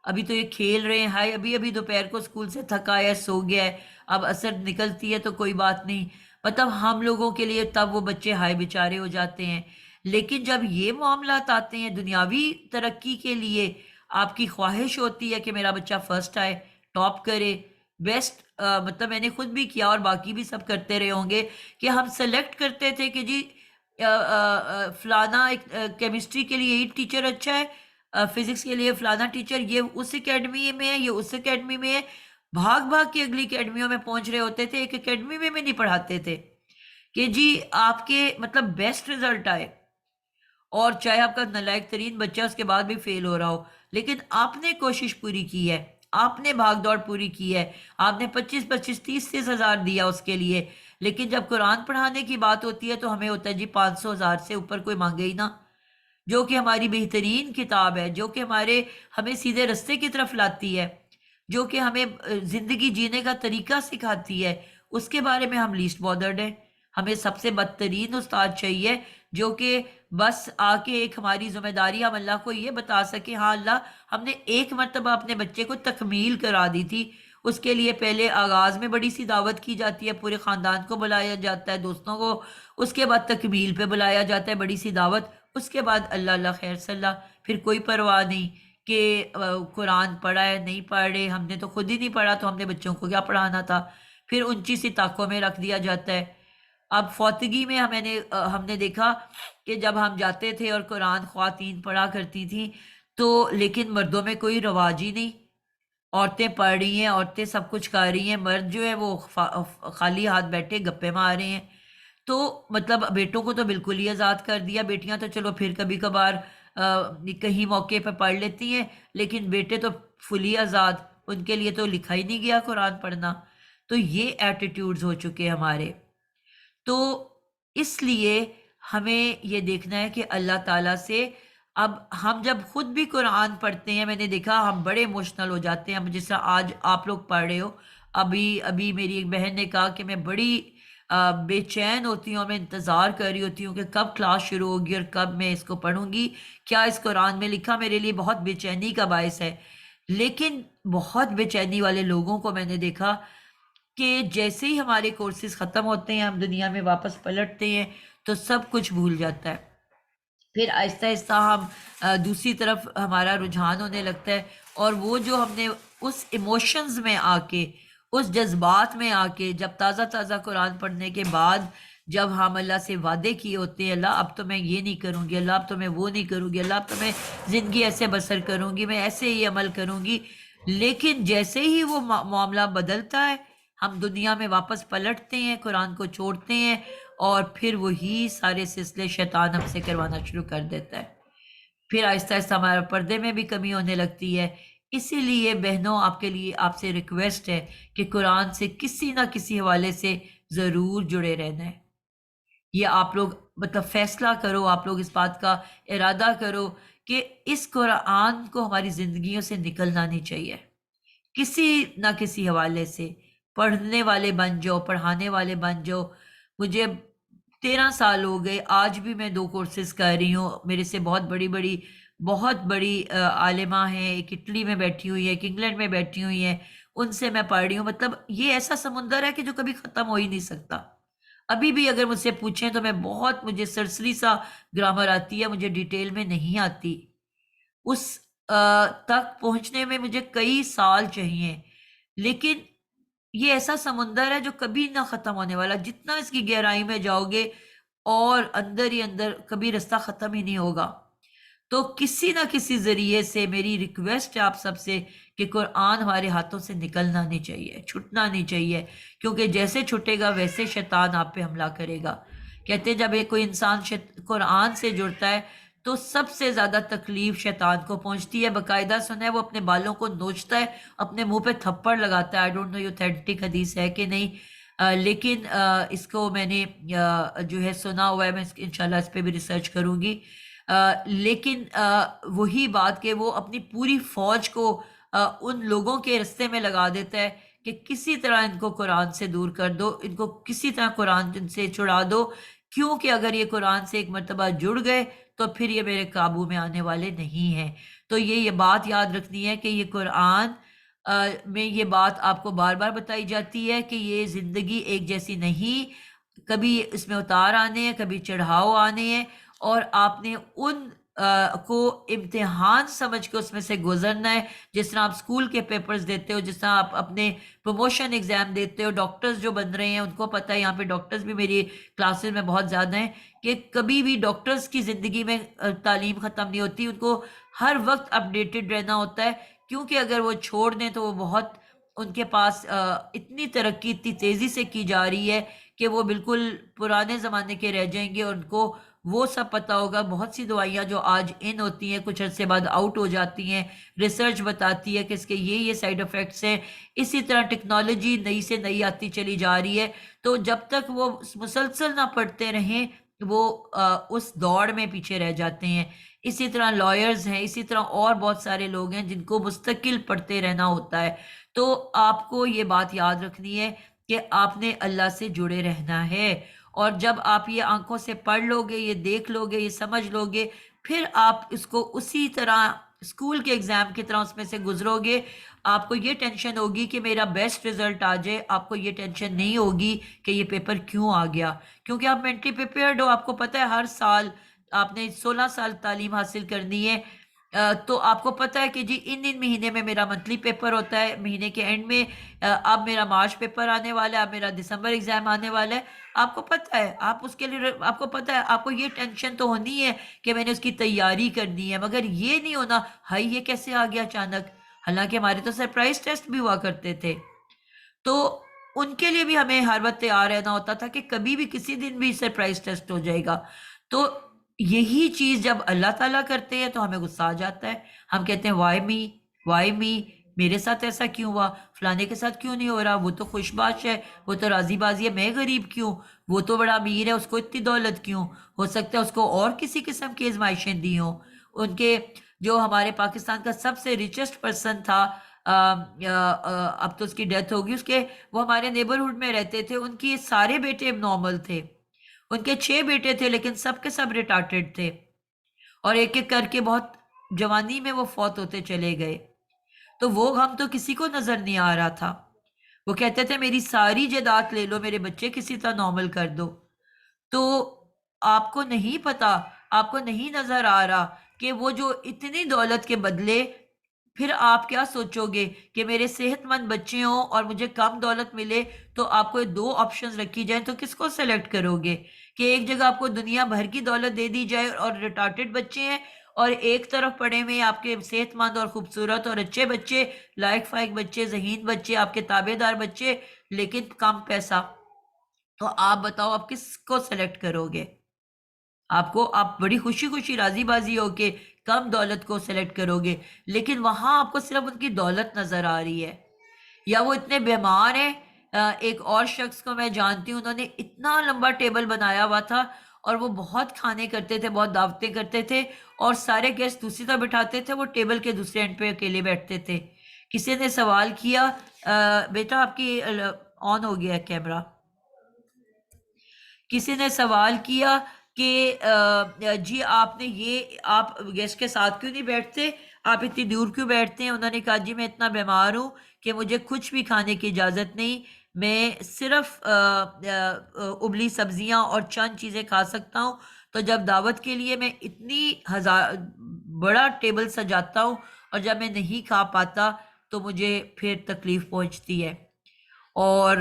[SPEAKER 1] ابھی تو یہ کھیل رہے ہیں، ہائے ابھی ابھی دوپہر کو اسکول سے تھکا ہے سو گیا ہے، اب عصر نکلتی ہے تو کوئی بات نہیں۔ مطلب ہم لوگوں کے لیے تب وہ بچے ہائے بیچارے ہو جاتے ہیں، لیکن جب یہ معاملات آتے ہیں دنیاوی ترقی کے لیے، آپ کی خواہش ہوتی ہے کہ میرا بچہ فرسٹ آئے، ٹاپ کرے، بیسٹ، مطلب میں نے خود بھی کیا اور باقی بھی سب کرتے رہے ہوں گے کہ ہم سلیکٹ کرتے تھے کہ جی فلانا ایک کیمسٹری کے لیے یہی ٹیچر اچھا ہے، فزکس کے لیے فلانا ٹیچر یہ اس اکیڈمی میں ہے، یہ اس اکیڈمی میں ہے، بھاگ بھاگ کے اگلی اکیڈمیوں میں پہنچ رہے ہوتے تھے، ایک اکیڈمی میں بھی نہیں پڑھاتے تھے کہ جی آپ کے مطلب بیسٹ رزلٹ آئے، اور چاہے آپ کا نالائق ترین بچہ اس کے بعد بھی فیل ہو رہا ہو، لیکن آپ نے کوشش پوری کی ہے، آپ نے بھاگ دوڑ پوری کی ہے، آپ نے 25-25 30-30 ہزار دیا اس کے لیے، لیکن جب قرآن پڑھانے کی بات ہوتی ہے تو ہمیں ہوتا ہے جی 500 ہزار سے اوپر کوئی مانگے ہی نہ، جو کہ ہماری بہترین کتاب ہے، جو کہ ہمیں سیدھے رستے کی طرف لاتی ہے، جو کہ ہمیں زندگی جینے کا طریقہ سکھاتی ہے، اس کے بارے میں ہم لیسٹ بادرڈ ہیں۔ ہمیں سب سے بدترین استاد چاہیے جو کہ بس آ کے ایک ہماری ذمہ داری ہم اللہ کو یہ بتا سکے، ہاں اللہ ہم نے ایک مرتبہ اپنے بچے کو تکمیل کرا دی تھی، اس کے لیے پہلے آغاز میں بڑی سی دعوت کی جاتی ہے، پورے خاندان کو بلایا جاتا ہے، دوستوں کو، اس کے بعد تکمیل پہ بلایا جاتا ہے بڑی سی دعوت، اس کے بعد اللہ اللہ خیر صلی اللہ، پھر کوئی پرواہ نہیں کہ قرآن پڑھا ہے نہیں پڑھ رہے، ہم نے تو خود ہی نہیں پڑھا تو ہم نے بچوں کو کیا پڑھانا تھا، پھر اونچی سی طاقوں میں رکھ دیا جاتا ہے۔ اب فوتگی میں ہم نے دیکھا کہ جب ہم جاتے تھے اور قرآن خواتین پڑھا کرتی تھیں تو لیکن مردوں میں کوئی رواج ہی نہیں، عورتیں پڑھ رہی ہیں، عورتیں سب کچھ کر رہی ہیں، مرد جو ہے وہ خالی ہاتھ بیٹھے گپے مار رہے ہیں۔ تو مطلب بیٹوں کو تو بالکل ہی آزاد کر دیا، بیٹیاں تو چلو پھر کبھی کبھار کہیں موقع پہ پڑھ لیتی ہیں، لیکن بیٹے تو فلی آزاد، ان کے لیے تو لکھا ہی نہیں گیا قرآن پڑھنا۔ تو یہ ایٹیٹیوڈز ہو چکے ہمارے۔ تو اس لیے ہمیں یہ دیکھنا ہے کہ اللہ تعالیٰ سے اب ہم جب خود بھی قرآن پڑھتے ہیں، میں نے دیکھا ہم بڑے ایموشنل ہو جاتے ہیں، اب جس طرح آج آپ لوگ پڑھ رہے ہو، ابھی ابھی میری ایک بہن نے کہا کہ میں بڑی بے چین ہوتی ہوں، میں انتظار کر رہی ہوتی ہوں کہ کب کلاس شروع ہوگی اور کب میں اس کو پڑھوں گی، کیا اس قرآن میں لکھا میرے لیے بہت بے چینی کا باعث ہے۔ لیکن بہت بے چینی والے لوگوں کو میں نے دیکھا کہ جیسے ہی ہمارے کورسز ختم ہوتے ہیں ہم دنیا میں واپس پلٹتے ہیں تو سب کچھ بھول جاتا ہے، پھر آہستہ آہستہ ہم دوسری طرف ہمارا رجحان ہونے لگتا ہے، اور وہ جو ہم نے اس ایموشنز میں آ کے، اس جذبات میں آ کے، جب تازہ تازہ قرآن پڑھنے کے بعد جب ہم اللہ سے وعدے کیے ہوتے ہیں، اللہ اب تو میں یہ نہیں کروں گی، اللہ اب تو میں وہ نہیں کروں گی، اللہ اب تو میں زندگی ایسے بسر کروں گی، میں ایسے ہی عمل کروں گی، لیکن جیسے ہی وہ معاملہ بدلتا ہے ہم دنیا میں واپس پلٹتے ہیں، قرآن کو چھوڑتے ہیں، اور پھر وہی سارے سلسلے شیطان ہم سے کروانا شروع کر دیتا ہے، پھر آہستہ آہستہ ہمارا پردے میں بھی کمی ہونے لگتی ہے۔ اسی لیے بہنوں آپ کے لیے آپ سے ریکویسٹ ہے کہ قرآن سے کسی نہ کسی حوالے سے ضرور جڑے رہنا ہے۔ یہ آپ لوگ مطلب فیصلہ کرو، آپ لوگ اس بات کا ارادہ کرو کہ اس قرآن کو ہماری زندگیوں سے نکلنا نہیں چاہیے، کسی نہ کسی حوالے سے پڑھنے والے بن جاؤ، پڑھانے والے بن جاؤ۔ مجھے 13 سال ہو گئے، آج بھی میں 2 کورسز کر رہی ہوں، میرے سے بہت بڑی بڑی بہت بڑی عالمہ ہیں، ایک اٹلی میں بیٹھی ہوئی ہے، ایک انگلینڈ میں بیٹھی ہوئی ہیں، ان سے میں پڑھ رہی ہوں. مطلب یہ ایسا سمندر ہے کہ جو کبھی ختم ہو ہی نہیں سکتا. ابھی بھی اگر مجھ سے پوچھیں تو میں بہت، مجھے سرسری سا گرامر آتی ہے، مجھے ڈیٹیل میں نہیں آتی. اس تک پہنچنے میں مجھے کئی سال چاہیے. لیکن یہ ایسا سمندر ہے جو کبھی نہ ختم ہونے والا، جتنا اس کی گہرائی میں جاؤ گے اور اندر ہی اندر کبھی رستہ ختم ہی نہیں ہوگا. تو کسی نہ کسی ذریعے سے میری ریکویسٹ ہے آپ سب سے کہ قرآن ہمارے ہاتھوں سے نکلنا نہیں چاہیے، چھٹنا نہیں چاہیے، کیونکہ جیسے چھٹے گا ویسے شیطان آپ پہ حملہ کرے گا. کہتے ہیں جب ایک کوئی انسان قرآن سے جڑتا ہے تو سب سے زیادہ تکلیف شیطان کو پہنچتی ہے. باقاعدہ سنا ہے وہ اپنے بالوں کو نوچتا ہے، اپنے منہ پہ تھپڑ لگاتا ہے. آئی ڈونٹ نو یہ اوتھینٹک حدیث ہے کہ نہیں، لیکن اس کو میں نے جو ہے سنا ہوا ہے. میں انشاءاللہ اس پہ بھی ریسرچ کروں گی. لیکن وہی بات کہ وہ اپنی پوری فوج کو ان لوگوں کے رستے میں لگا دیتا ہے کہ کسی طرح ان کو قرآن سے دور کر دو، ان کو کسی طرح قرآن سے چھڑا دو، کیونکہ اگر یہ قرآن سے ایک مرتبہ جڑ گئے تو پھر یہ میرے قابو میں آنے والے نہیں ہیں. تو یہ بات یاد رکھنی ہے کہ یہ قرآن میں یہ بات آپ کو بار بار بتائی جاتی ہے کہ یہ زندگی ایک جیسی نہیں، کبھی اس میں اتار آنے ہیں، کبھی چڑھاؤ آنے ہیں، اور آپ نے ان کو امتحان سمجھ کے اس میں سے گزرنا ہے. جس طرح آپ اسکول کے پیپرز دیتے ہو، جس طرح آپ اپنے پروموشن ایگزام دیتے ہو، ڈاکٹرز جو بن رہے ہیں ان کو پتہ ہے، یہاں پہ ڈاکٹرز بھی میری کلاسز میں بہت زیادہ ہیں، کہ کبھی بھی ڈاکٹرز کی زندگی میں تعلیم ختم نہیں ہوتی، ان کو ہر وقت اپڈیٹڈ رہنا ہوتا ہے. کیونکہ اگر وہ چھوڑ دیں تو وہ بہت، ان کے پاس اتنی ترقی اتنی تیزی سے کی جا رہی ہے کہ وہ بالکل پرانے زمانے کے رہ جائیں گے. ان کو وہ سب پتہ ہوگا. بہت سی دوائیاں جو آج ان ہوتی ہیں کچھ عرصے بعد آؤٹ ہو جاتی ہیں، ریسرچ بتاتی ہے کہ اس کے یہ سائیڈ افیکٹس ہیں. اسی طرح ٹیکنالوجی نئی سے نئی آتی چلی جا رہی ہے. تو جب تک وہ مسلسل نہ پڑھتے رہیں وہ اس دوڑ میں پیچھے رہ جاتے ہیں. اسی طرح لائرز ہیں، اسی طرح اور بہت سارے لوگ ہیں جن کو مستقل پڑھتے رہنا ہوتا ہے. تو آپ کو یہ بات یاد رکھنی ہے کہ آپ نے اللہ سے جڑے رہنا ہے. اور جب آپ یہ آنکھوں سے پڑھ لو گے، یہ دیکھ لو گے، یہ سمجھ لو گے، پھر آپ اس کو اسی طرح اسکول کے ایگزام کی طرح اس میں سے گزرو گے. آپ کو یہ ٹینشن ہوگی کہ میرا بیسٹ رزلٹ آ جائے، آپ کو یہ ٹینشن نہیں ہوگی کہ یہ پیپر کیوں آ گیا، کیونکہ آپ مینٹلی پریپیئرڈ ہو. آپ کو پتہ ہے ہر سال آپ نے 16 سال تعلیم حاصل کرنی ہے، تو آپ کو پتہ ہے کہ جی ان مہینے میں میرا منتھلی پیپر ہوتا ہے، مہینے کے اینڈ میں اب میرا مارچ پیپر آنے والا ہے، اب میرا دسمبر ایگزام آنے والا ہے. آپ کو پتہ ہے، آپ اس کے لیے آپ کو پتہ ہے، آپ کو یہ ٹینشن تو ہونی ہے کہ میں نے اس کی تیاری کرنی ہے، مگر یہ نہیں ہونا ہائی یہ کیسے آ گیا اچانک. حالانکہ ہمارے تو سرپرائز ٹیسٹ بھی ہوا کرتے تھے. تو ان کے لیے بھی ہمیں ہر وقت تیار رہنا ہوتا تھا کہ کبھی بھی کسی دن بھی سرپرائز ٹیسٹ ہو جائے گا. تو یہی چیز جب اللہ تعالیٰ کرتے ہیں تو ہمیں غصہ آ جاتا ہے. ہم کہتے ہیں وائی می، میرے ساتھ ایسا کیوں ہوا، فلانے کے ساتھ کیوں نہیں ہو رہا، وہ تو خوش باش ہے، وہ تو راضی بازی ہے، میں غریب کیوں، وہ تو بڑا امیر ہے اس کو اتنی دولت کیوں. ہو سکتا ہے اس کو اور کسی قسم کی آزمائشیں دی ہوں. ان کے جو ہمارے پاکستان کا سب سے ریچسٹ پرسن تھا، اب تو اس کی ڈیتھ ہوگی، اس کے وہ ہمارے نیبرہڈ میں رہتے تھے، ان کی سارے بیٹے نارمل تھے، ان کے 6 بیٹے تھے لیکن سب کے سب ریٹارٹڈ تھے، اور ایک ایک کر کے بہت جوانی میں وہ فوت ہوتے چلے گئے. تو وہ غم تو کسی کو نظر نہیں آ رہا تھا. وہ کہتے تھے میری ساری جائیداد لے لو، میرے بچے کسی طرح نارمل کر دو. تو آپ کو نہیں پتا، آپ کو نہیں نظر آ رہا کہ وہ جو اتنی دولت کے بدلے پھر آپ کیا سوچو گے کہ میرے صحت مند بچے ہوں اور مجھے کم دولت ملے. تو آپ کو 2 آپشنز رکھی جائیں تو کس کو سلیکٹ کرو گے کہ ایک جگہ آپ کو دنیا بھر کی دولت دے دی جائے اور ریٹارٹڈ بچے ہیں، اور ایک طرف پڑے ہوئے آپ کے صحت مند اور خوبصورت اور اچھے بچے، لائق فائق بچے، ذہین بچے، آپ کے تابع دار بچے، لیکن کم پیسہ. تو آپ بتاؤ آپ کس کو سلیکٹ کرو گے؟ آپ بڑی خوشی خوشی راضی بازی ہو کے کم دولت کو سلیکٹ کرو گے، لیکن وہاں آپ کو صرف ان کی دولت نظر آ رہی ہے. یا وہ اتنے بیمار ہیں. ایک اور شخص کو میں جانتی ہوں، انہوں نے اتنا لمبا ٹیبل بنایا ہوا تھا اور وہ بہت کھانے کرتے تھے، بہت دعوتیں کرتے تھے، اور سارے گیسٹ دوسری طرف بٹھاتے تھے، وہ ٹیبل کے دوسرے اینڈ پہ اکیلے بیٹھتے تھے. کسی نے سوال کیا بیٹا آپ کی آن ہو گیا کیمرہ. کسی نے سوال کیا کہ جی آپ نے یہ آپ گیسٹ کے ساتھ کیوں نہیں بیٹھتے، آپ اتنی دور کیوں بیٹھتے ہیں؟ انہوں نے کہا جی میں اتنا بیمار ہوں کہ مجھے کچھ بھی کھانے کی اجازت نہیں، میں صرف ابلی سبزیاں اور چند چیزیں کھا سکتا ہوں، تو جب دعوت کے لیے میں اتنی بڑا ٹیبل سجاتا ہوں اور جب میں نہیں کھا پاتا تو مجھے پھر تکلیف پہنچتی ہے۔ اور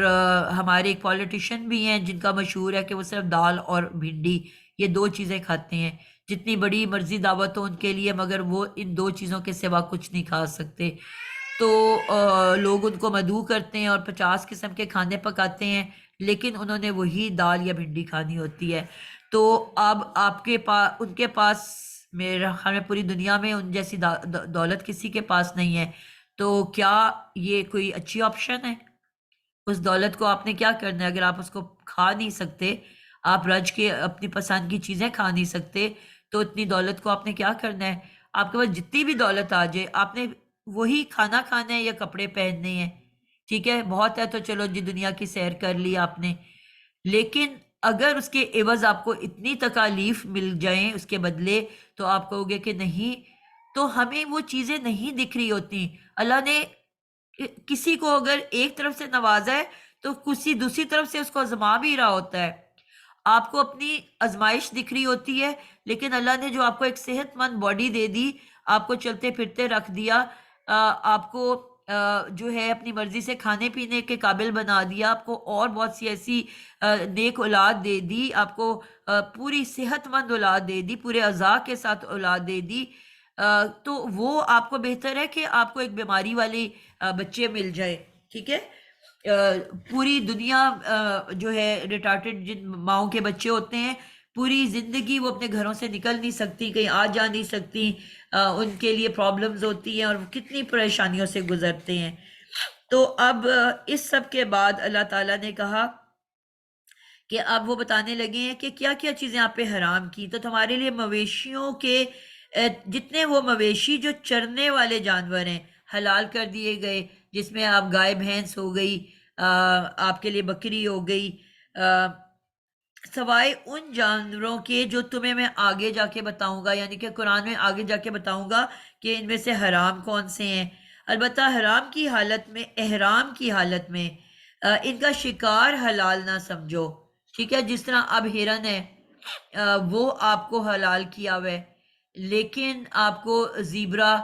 [SPEAKER 1] ہمارے ایک پولیٹیشین بھی ہیں جن کا مشہور ہے کہ وہ صرف دال اور بھنڈی یہ دو چیزیں کھاتے ہیں، جتنی بڑی مرضی دعوت ہو ان کے لیے، مگر وہ ان دو چیزوں کے سوا کچھ نہیں کھا سکتے۔ تو لوگ ان کو مدعو کرتے ہیں اور 50 قسم کے کھانے پکاتے ہیں، لیکن انہوں نے وہی دال یا بھنڈی کھانی ہوتی ہے۔ تو اب آپ کے پاس، ان کے پاس، میرا خیال میں پوری دنیا میں ان جیسی دولت کسی کے پاس نہیں ہے، تو کیا یہ کوئی اچھی آپشن ہے؟ اس دولت کو آپ نے کیا کرنا ہے اگر آپ اس کو کھا نہیں سکتے، آپ رج کے اپنی پسند کی چیزیں کھا نہیں سکتے، تو اتنی دولت کو آپ نے کیا کرنا ہے؟ آپ کے پاس جتنی بھی دولت آ جائے، آپ نے وہی کھانا کھانا ہے یا کپڑے پہننے ہیں، ٹھیک ہے بہت ہے تو چلو جی دنیا کی سیر کر لی آپ نے، لیکن اگر اس کے عوض آپ کو اتنی تکالیف مل جائیں اس کے بدلے، تو آپ کہو گے کہ نہیں، تو ہمیں وہ چیزیں نہیں دکھ رہی ہوتی۔ اللہ نے کسی کو اگر ایک طرف سے نوازا ہے تو کسی دوسری طرف سے اس کو آزما بھی رہا ہوتا ہے۔ آپ کو اپنی آزمائش دکھ رہی ہوتی ہے، لیکن اللہ نے جو آپ کو ایک صحت مند باڈی دے دی، آپ کو چلتے پھرتے رکھ دیا، آپ کو جو ہے اپنی مرضی سے کھانے پینے کے قابل بنا دیا، آپ کو اور بہت سی ایسی نیک اولاد دے دی، آپ کو پوری صحت مند اولاد دے دی، پورے اعضاء کے ساتھ اولاد دے دی، تو وہ آپ کو بہتر ہے کہ آپ کو ایک بیماری والی بچے مل جائے، ٹھیک ہے؟ پوری دنیا جو ہے ریٹارٹڈ جن ماؤں کے بچے ہوتے ہیں، پوری زندگی وہ اپنے گھروں سے نکل نہیں سکتی، کہیں آ جا نہیں سکتی، ان کے لیے پرابلمز ہوتی ہیں اور وہ کتنی پریشانیوں سے گزرتے ہیں۔ تو اب اس سب کے بعد اللہ تعالیٰ نے کہا کہ اب وہ بتانے لگے ہیں کہ کیا کیا چیزیں آپ پہ حرام کی، تو تمہارے لیے مویشیوں کے جتنے وہ مویشی جو چرنے والے جانور ہیں حلال کر دیے گئے، جس میں آپ گائے بھینس ہو گئی، آپ کے لیے بکری ہو گئی، سوائے ان جانوروں کے جو تمہیں میں آگے جا کے بتاؤں گا، یعنی کہ قرآن میں آگے جا کے بتاؤں گا کہ ان میں سے حرام کون سے ہیں۔ البتہ حرام کی حالت میں، احرام کی حالت میں ان کا شکار حلال نہ سمجھو، ٹھیک ہے؟ جس طرح اب ہرن ہے، وہ آپ کو حلال کیا ہوا ہے، لیکن آپ کو زیبرا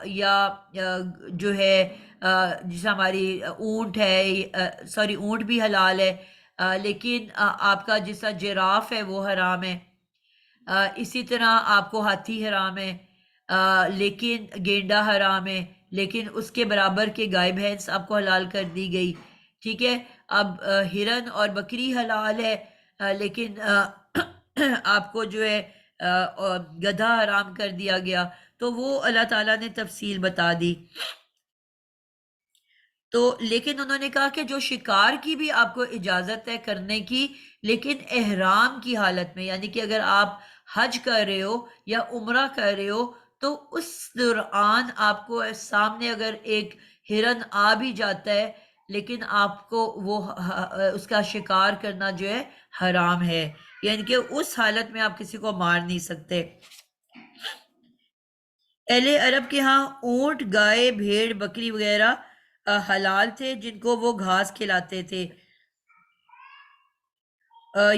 [SPEAKER 1] یا جو ہے جیسے ہماری اونٹ ہے، سوری اونٹ بھی حلال ہے، لیکن آپ کا جیسا جراف ہے وہ حرام ہے، اسی طرح آپ کو ہاتھی حرام ہے، لیکن گینڈا حرام ہے، لیکن اس کے برابر کے گائے بھینس آپ کو حلال کر دی گئی، ٹھیک ہے؟ اب ہرن اور بکری حلال ہے، لیکن آپ کو جو ہے گدھا حرام کر دیا گیا، تو وہ اللہ تعالیٰ نے تفصیل بتا دی۔ تو لیکن انہوں نے کہا کہ جو شکار کی بھی آپ کو اجازت ہے کرنے کی، لیکن احرام کی حالت میں، یعنی کہ اگر آپ حج کر رہے ہو یا عمرہ کر رہے ہو، تو اس دوران آپ کو سامنے اگر ایک ہرن آ بھی جاتا ہے، لیکن آپ کو وہ اس کا شکار کرنا جو ہے حرام ہے، یعنی کہ اس حالت میں آپ کسی کو مار نہیں سکتے۔ اہل عرب کے ہاں اونٹ، گائے، بھیڑ، بکری وغیرہ حلال تھے جن کو وہ گھاس کھلاتے تھے،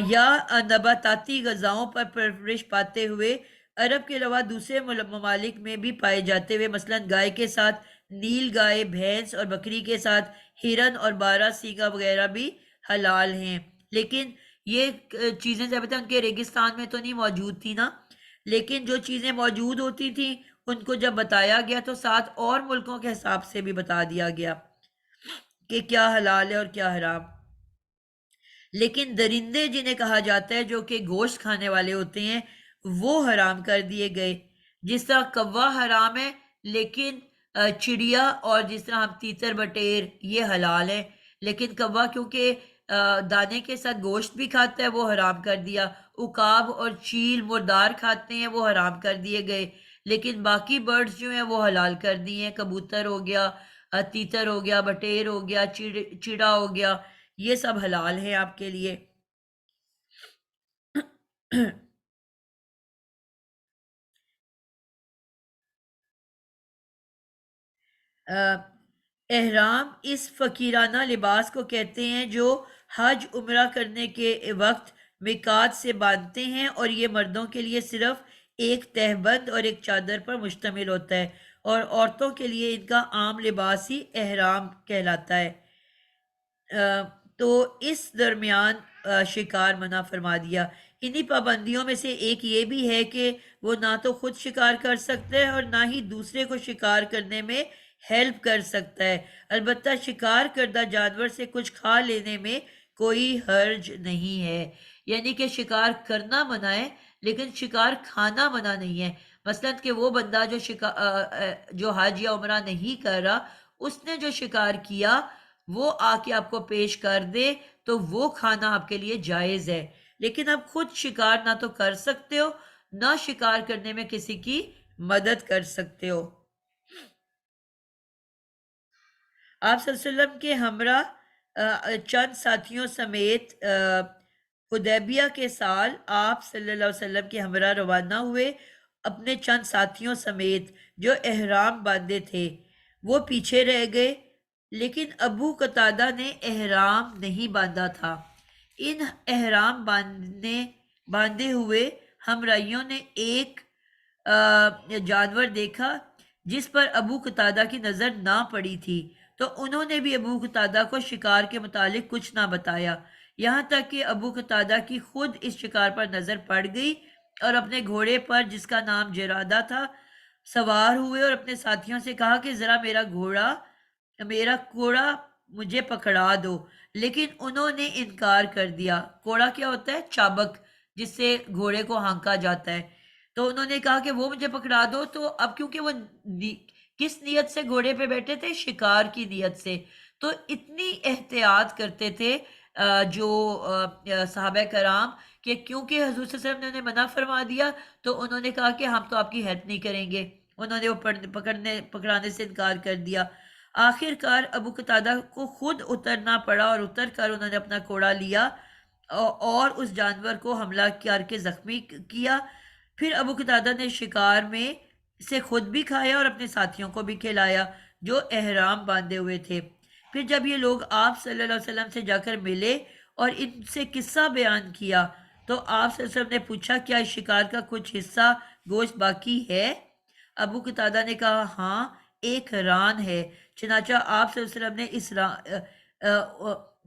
[SPEAKER 1] یا نباتاتی غذاؤں پر پرورش پاتے ہوئے، عرب کے علاوہ دوسرے ممالک میں بھی پائے جاتے ہوئے، مثلا گائے کے ساتھ نیل گائے، بھینس اور بکری کے ساتھ ہرن اور بارہ سیگا وغیرہ بھی حلال ہیں۔ لیکن یہ چیزیں جب ان کے ریگستان میں تو نہیں موجود تھی نا، لیکن جو چیزیں موجود ہوتی تھیں ان کو جب بتایا گیا تو ساتھ اور ملکوں کے حساب سے بھی بتا دیا گیا کہ کیا حلال ہے اور کیا حرام۔ لیکن درندے جنہیں کہا جاتا ہے جو کہ گوشت کھانے والے ہوتے ہیں، وہ حرام کر دیے گئے، جس طرح کوا حرام ہے، لیکن چڑیا اور جس طرح ہم تیتر بٹیر یہ حلال ہے، لیکن کوا کیونکہ دانے کے ساتھ گوشت بھی کھاتا ہے وہ حرام کر دیا، عقاب اور چیل مردار کھاتے ہیں وہ حرام کر دیے گئے، لیکن باقی برڈز جو ہیں وہ حلال کر دی ہیں، کبوتر ہو گیا، تیتر ہو گیا، بٹیر ہو گیا، چڑا ہو گیا، یہ سب حلال ہیں آپ کے لیے۔ احرام اس فقیرانہ لباس کو کہتے ہیں جو حج عمرہ کرنے کے وقت میقات سے باندھتے ہیں، اور یہ مردوں کے لیے صرف ایک تہبند اور ایک چادر پر مشتمل ہوتا ہے، اور عورتوں کے لیے ان کا عام لباس ہی احرام کہلاتا ہے۔ تو اس درمیان شکار منع فرما دیا۔ انہی پابندیوں میں سے ایک یہ بھی ہے کہ وہ نہ تو خود شکار کر سکتے ہیں اور نہ ہی دوسرے کو شکار کرنے میں ہیلپ کر سکتا ہے۔ البتہ شکار کردہ جانور سے کچھ کھا لینے میں کوئی حرج نہیں ہے۔ یعنی کہ شکار کرنا منع ہے، لیکن شکار کھانا منع نہیں ہے۔ مثلا کہ وہ بندہ جو حج یا عمرہ نہیں کر رہا، اس نے جو شکار کیا وہ آ کے آپ کو پیش کر دے تو وہ کھانا آپ کے لیے جائز ہے، لیکن آپ خود شکار نہ تو کر سکتے ہو، نہ شکار کرنے میں کسی کی مدد کر سکتے ہو۔ آپ صلی اللہ علیہ وسلم کے ہمراہ چند ساتھیوں سمیت حدیبیہ کے سال آپ صلی اللہ علیہ وسلم کے ہمراہ روانہ ہوئے، اپنے چند ساتھیوں سمیت جو احرام باندھے تھے وہ پیچھے رہ گئے، لیکن ابو قتادہ نے احرام نہیں باندھا تھا۔ ان احرام باندھے ہوئے ہمراہیوں نے ایک جانور دیکھا جس پر ابو قتادہ کی نظر نہ پڑی تھی، تو انہوں نے بھی ابو قتادہ کو شکار کے متعلق کچھ نہ بتایا، یہاں تک کہ ابو قتادہ کی خود اس شکار پر نظر پڑ گئی، اور اپنے گھوڑے پر جس کا نام جرادہ تھا سوار ہوئے اور اپنے ساتھیوں سے کہا کہ ذرا میرا کوڑا مجھے پکڑا دو، لیکن انہوں نے انکار کر دیا۔ کوڑا کیا ہوتا ہے؟ چابک، جس سے گھوڑے کو ہانکا جاتا ہے۔ تو انہوں نے کہا کہ وہ مجھے پکڑا دو، تو اب کیونکہ وہ کس نیت سے گھوڑے پہ بیٹھے تھے؟ شکار کی نیت سے، تو اتنی احتیاط کرتے تھے جو صحابہ کرام، کہ کیونکہ حضور صلی اللہ علیہ وسلم نے انہیں منع فرما دیا تو انہوں نے کہا کہ ہم تو آپ کی ہیلپ نہیں کریں گے، انہوں نے وہ پکڑانے سے انکار کر دیا۔ آخر کار ابو قتادہ کو خود اترنا پڑا، اور اتر کر انہوں نے اپنا کوڑا لیا اور اس جانور کو حملہ کر کے زخمی کیا۔ پھر ابو قتادہ نے شکار میں سے خود بھی کھایا اور اپنے ساتھیوں کو بھی کھلایا جو احرام باندھے ہوئے تھے۔ پھر جب یہ لوگ آپ صلی اللہ علیہ وسلم سے جا کر ملے اور ان سے قصہ بیان کیا تو آپ صلی اللہ علیہ وسلم نے پوچھا کیا اس شکار کا کچھ حصہ گوشت باقی ہے؟ ابو قتادہ نے کہا ہاں، ایک ران ہے۔ چنانچہ آپ صلی اللہ علیہ وسلم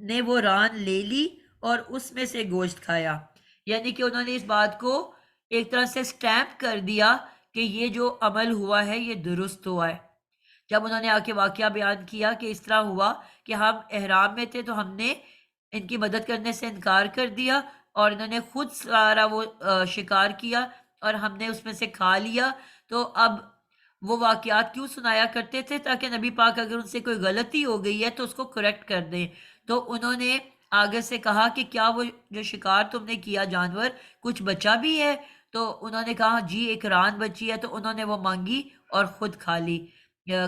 [SPEAKER 1] نے وہ ران لے لی اور اس میں سے گوشت کھایا۔ یعنی کہ انہوں نے اس بات کو ایک طرح سے سٹیمپ کر دیا کہ یہ جو عمل ہوا ہے یہ درست ہوا ہے۔ جب انہوں نے آ کے واقعہ بیان کیا کہ اس طرح ہوا کہ ہم احرام میں تھے تو ہم نے ان کی مدد کرنے سے انکار کر دیا، اور انہوں نے خود سارا وہ شکار کیا اور ہم نے اس میں سے کھا لیا، تو اب وہ واقعات کیوں سنایا کرتے تھے؟ تاکہ نبی پاک اگر ان سے کوئی غلطی ہو گئی ہے تو اس کو کریکٹ کر دیں۔ تو انہوں نے آگے سے کہا کہ کیا وہ جو شکار تم نے کیا جانور کچھ بچا بھی ہے؟ تو انہوں نے کہا جی ایک ران بچی ہے، تو انہوں نے وہ مانگی اور خود کھا لی،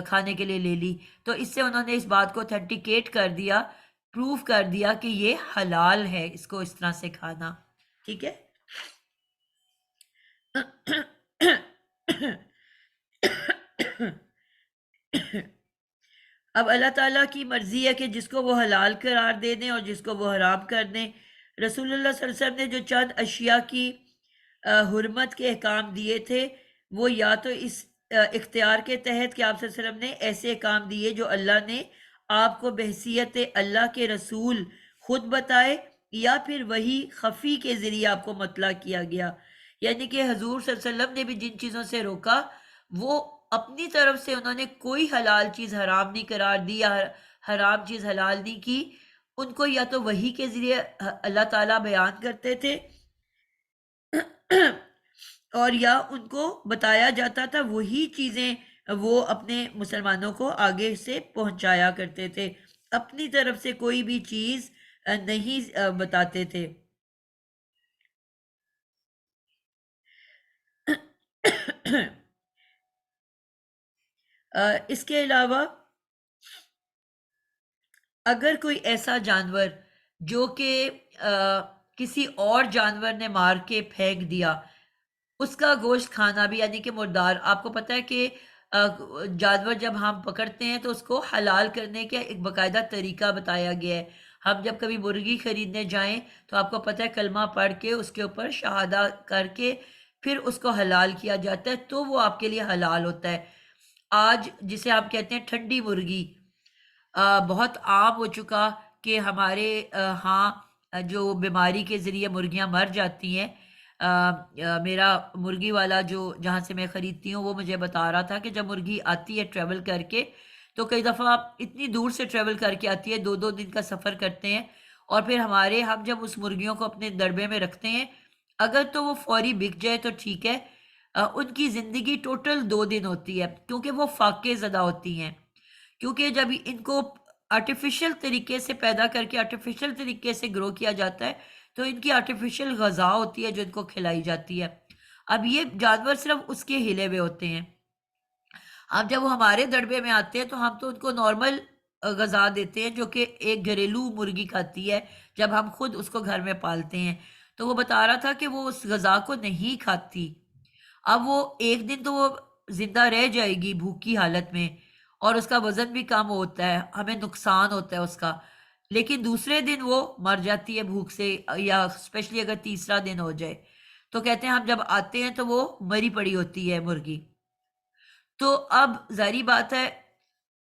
[SPEAKER 1] کھانے کے لیے لے لی۔ تو اس سے انہوں نے اس بات کو اتھینٹیکیٹ کر دیا، پروف کر دیا کہ یہ حلال ہے اس کو اس طرح سے کھانا۔ ٹھیک ہے؟ اب اللہ تعالیٰ کی مرضی ہے کہ جس کو وہ حلال قرار دے دیں اور جس کو وہ حرام کر دیں۔ رسول اللہ صلی اللہ علیہ وسلم نے جو چند اشیاء کی حرمت کے احکام دیے تھے وہ یا تو اس اختیار کے تحت کہ آپ صلی اللہ علیہ وسلم نے ایسے احکام دیے جو اللہ نے آپ کو بحیثیت اللہ کے رسول خود بتائے، یا پھر وہی خفی کے ذریعے آپ کو مطلع کیا گیا۔ یعنی کہ حضور صلی اللہ علیہ وسلم نے بھی جن چیزوں سے روکا وہ اپنی طرف سے انہوں نے کوئی حلال چیز حرام نہیں قرار دی یا حرام چیز حلال نہیں کی، ان کو یا تو وحی کے ذریعے اللہ تعالیٰ بیان کرتے تھے اور یا ان کو بتایا جاتا تھا، وہی چیزیں وہ اپنے مسلمانوں کو آگے سے پہنچایا کرتے تھے، اپنی طرف سے کوئی بھی چیز نہیں بتاتے تھے۔ اس کے علاوہ اگر کوئی ایسا جانور جو کہ کسی اور جانور نے مار کے پھینک دیا، اس کا گوشت کھانا بھی، یعنی کہ مردار، آپ کو پتہ ہے کہ جانور جب ہم پکڑتے ہیں تو اس کو حلال کرنے کا ایک باقاعدہ طریقہ بتایا گیا ہے۔ ہم جب کبھی مرغی خریدنے جائیں تو آپ کو پتہ ہے کلمہ پڑھ کے اس کے اوپر شہادہ کر کے پھر اس کو حلال کیا جاتا ہے، تو وہ آپ کے لیے حلال ہوتا ہے۔ آج جسے آپ کہتے ہیں ٹھنڈی مرغی، بہت عام ہو چکا کہ ہمارے ہاں جو بیماری کے ذریعے مرغیاں مر جاتی ہیں، میرا مرغی والا جو جہاں سے میں خریدتی ہوں وہ مجھے بتا رہا تھا کہ جب مرغی آتی ہے ٹریول کر کے، تو کئی دفعہ آپ اتنی دور سے ٹریول کر کے آتی ہے، 2 2 دن کا سفر کرتے ہیں، اور پھر ہم جب اس مرغیوں کو اپنے ڈربے میں رکھتے ہیں، اگر تو وہ فوری بک جائے تو ٹھیک ہے، ان کی زندگی ٹوٹل 2 دن ہوتی ہے، کیونکہ وہ فاقے زدہ ہوتی ہیں، کیونکہ جب ان کو آرٹیفیشل طریقے سے پیدا کر کے آرٹیفیشل طریقے سے گرو کیا جاتا ہے، تو ان کی آرٹیفیشل غذا ہوتی ہے جو ان کو کھلائی جاتی ہے۔ اب یہ جانور صرف اس کے ہلے ہوئے ہوتے ہیں، اب جب وہ ہمارے دڑبے میں آتے ہیں تو ہم تو ان کو نارمل غذا دیتے ہیں جو کہ ایک گھریلو مرغی کھاتی ہے جب ہم خود اس کو گھر میں پالتے ہیں۔ تو وہ بتا رہا تھا کہ وہ اس غذا کو نہیں کھاتی، اب وہ ایک دن تو وہ زندہ رہ جائے گی بھوکی حالت میں، اور اس کا وزن بھی کم ہوتا ہے، ہمیں نقصان ہوتا ہے اس کا، لیکن دوسرے دن وہ مر جاتی ہے بھوک سے، یا اسپیشلی اگر تیسرا دن ہو جائے تو کہتے ہیں ہم جب آتے ہیں تو وہ مری پڑی ہوتی ہے مرغی۔ تو اب ظاہری بات ہے،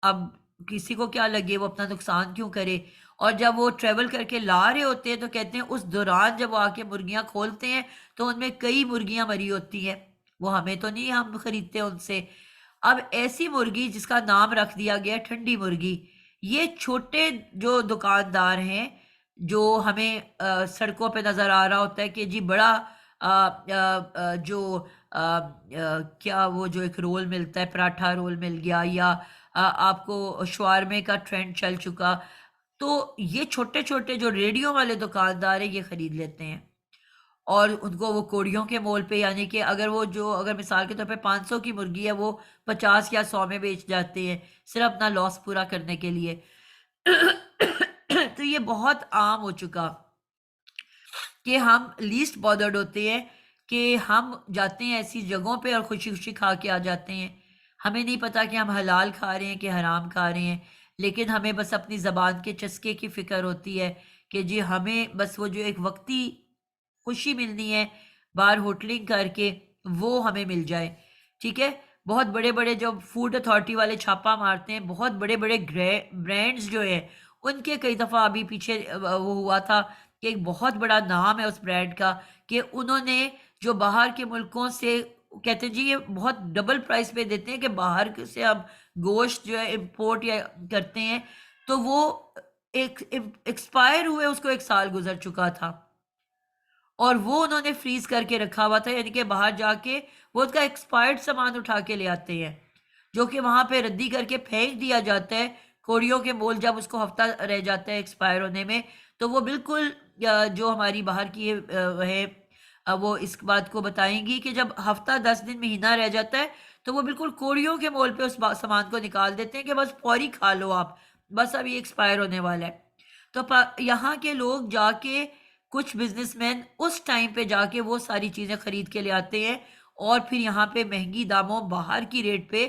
[SPEAKER 1] اب کسی کو کیا لگے وہ اپنا نقصان کیوں کرے، اور جب وہ ٹریول کر کے لا رہے ہوتے ہیں تو کہتے ہیں اس دوران جب وہ آ کے مرغیاں کھولتے ہیں تو ان میں کئی مرغیاں مری ہوتی ہیں، وہ ہمیں تو نہیں، ہم خریدتے ہیں ان سے۔ اب ایسی مرغی جس کا نام رکھ دیا گیا ٹھنڈی مرغی، یہ چھوٹے جو دکاندار ہیں جو ہمیں سڑکوں پہ نظر آ رہا ہوتا ہے کہ جی بڑا جو کیا وہ جو ایک رول ملتا ہے، پراٹھا رول مل گیا، یا آپ کو شوارمے کا ٹرینڈ چل چکا، تو یہ چھوٹے چھوٹے جو ریڈیو والے دکاندار ہیں یہ خرید لیتے ہیں، اور ان کو وہ کوڑیوں کے مول پہ، یعنی کہ اگر مثال کے طور پہ 500 کی مرغی ہے وہ 50 یا 100 میں بیچ جاتے ہیں صرف اپنا لاس پورا کرنے کے لیے۔ تو یہ بہت عام ہو چکا کہ ہم لیسٹ بادرڈ ہوتے ہیں، کہ ہم جاتے ہیں ایسی جگہوں پہ اور خوشی خوشی کھا کے آ جاتے ہیں، ہمیں نہیں پتا کہ ہم حلال کھا رہے ہیں کہ حرام کھا رہے ہیں، لیکن ہمیں بس اپنی زبان کے چسکے کی فکر ہوتی ہے کہ جی ہمیں بس وہ جو ایک وقتی خوشی ملنی ہے باہر ہوٹلنگ کر کے، وہ ہمیں مل جائے، ٹھیک ہے۔ بہت بڑے بڑے جو فوڈ اتھارٹی والے چھاپا مارتے ہیں، بہت بڑے بڑے برانڈز جو ہیں ان کے کئی دفعہ ابھی پیچھے وہ ہوا تھا کہ ایک بہت بڑا نام ہے اس برانڈ کا، کہ انہوں نے جو باہر کے ملکوں سے کہتے ہیں جی یہ بہت ڈبل پرائس پہ دیتے ہیں، کہ باہر سے اب گوشت جو ہے امپورٹ یا کرتے ہیں تو وہ ایک ایکسپائر ہوئے اس کو 1 سال گزر چکا تھا، اور وہ انہوں نے فریز کر کے رکھا ہوا تھا، یعنی کہ باہر جا کے وہ اس کا ایکسپائرڈ سامان اٹھا کے لے آتے ہیں جو کہ وہاں پہ ردی کر کے پھینک دیا جاتا ہے کوڑیوں کے مول، جب اس کو ہفتہ رہ جاتا ہے ایکسپائر ہونے میں تو وہ بالکل جو ہماری باہر کی ہے وہ اس بات کو بتائیں گی کہ جب ہفتہ 10 دن مہینہ رہ جاتا ہے تو وہ بالکل کوڑیوں کے مول پہ اس سامان کو نکال دیتے ہیں کہ بس فوری کھا لو آپ، بس اب یہ ایکسپائر ہونے والا ہے۔ تو یہاں کے لوگ جا کے، کچھ بزنس مین اس ٹائم پہ جا کے وہ ساری چیزیں خرید کے لے آتے ہیں، اور پھر یہاں پہ مہنگی داموں باہر کی ریٹ پہ،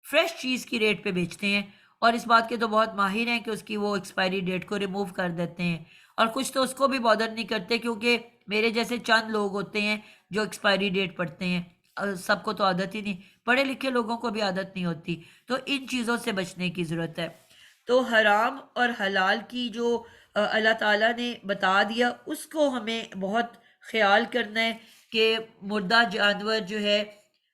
[SPEAKER 1] فریش چیز کی ریٹ پہ بیچتے ہیں، اور اس بات کے تو بہت ماہر ہیں کہ اس کی وہ ایکسپائری ڈیٹ کو ریموو کر دیتے ہیں، اور کچھ تو اس کو بھی بادر نہیں کرتے، کیونکہ میرے جیسے چند لوگ ہوتے ہیں جو ایکسپائری ڈیٹ پڑھتے ہیں، سب کو تو عادت ہی نہیں، پڑھے لکھے لوگوں کو بھی عادت نہیں ہوتی، تو ان چیزوں سے بچنے کی ضرورت ہے۔ تو حرام اور حلال کی جو اللہ تعالیٰ نے بتا دیا اس کو ہمیں بہت خیال کرنا ہے کہ مردہ جانور جو ہے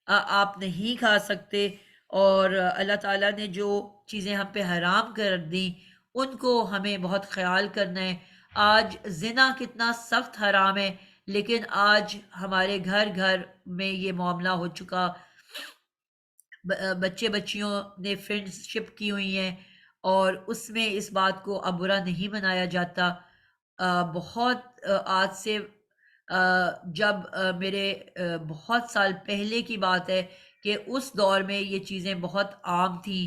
[SPEAKER 1] آپ نہیں کھا سکتے، اور اللہ تعالیٰ نے جو چیزیں ہم پہ حرام کر دیں ان کو ہمیں بہت خیال کرنا ہے۔ آج زنا کتنا سخت حرام ہے، لیکن آج ہمارے گھر گھر میں یہ معاملہ ہو چکا، بچے بچیوں نے فرینڈ شپ کی ہوئی ہیں، اور اس میں اس بات کو اب برا نہیں منایا جاتا۔ بہت آج سے جب میرے بہت سال پہلے کی بات ہے کہ اس دور میں یہ چیزیں بہت عام تھیں،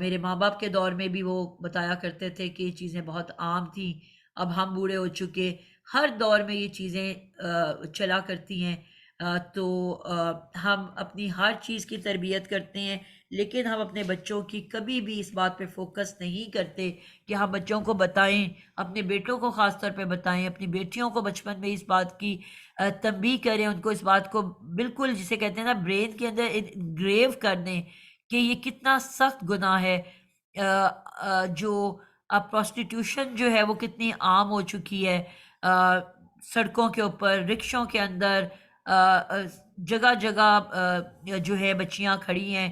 [SPEAKER 1] میرے ماں باپ کے دور میں بھی وہ بتایا کرتے تھے کہ یہ چیزیں بہت عام تھیں، اب ہم بوڑھے ہو چکے، ہر دور میں یہ چیزیں چلا کرتی ہیں۔ تو ہم اپنی ہر چیز کی تربیت کرتے ہیں، لیکن ہم اپنے بچوں کی کبھی بھی اس بات پہ فوکس نہیں کرتے کہ ہم بچوں کو بتائیں، اپنے بیٹوں کو خاص طور پہ بتائیں، اپنی بیٹیوں کو بچپن میں اس بات کی تنبیہ کریں، ان کو اس بات کو بالکل جسے کہتے ہیں نا برین کے اندر انگریو کر دیں کہ یہ کتنا سخت گناہ ہے۔ جو اب پروسٹیٹیوشن جو ہے وہ کتنی عام ہو چکی ہے، سڑکوں کے اوپر، رکشوں کے اندر، جگہ جگہ جو ہے بچیاں کھڑی ہیں،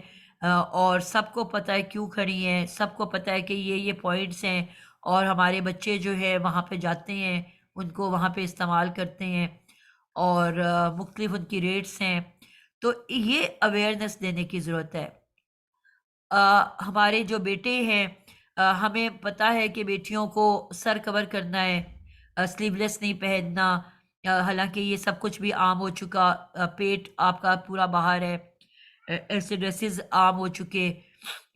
[SPEAKER 1] اور سب کو پتہ ہے کیوں کھڑی ہیں، سب کو پتہ ہے کہ یہ پوائنٹس ہیں، اور ہمارے بچے جو ہے وہاں پہ جاتے ہیں، ان کو وہاں پہ استعمال کرتے ہیں، اور مختلف ان کی ریٹس ہیں۔ تو یہ اویئرنیس دینے کی ضرورت ہے۔ ہمارے جو بیٹے ہیں، ہمیں پتہ ہے کہ بیٹیوں کو سر کور کرنا ہے، سلیو لیس نہیں پہننا، حالانکہ یہ سب کچھ بھی عام ہو چکا، پیٹ آپ کا پورا باہر ہے، ایسے ڈریسز عام ہو چکے،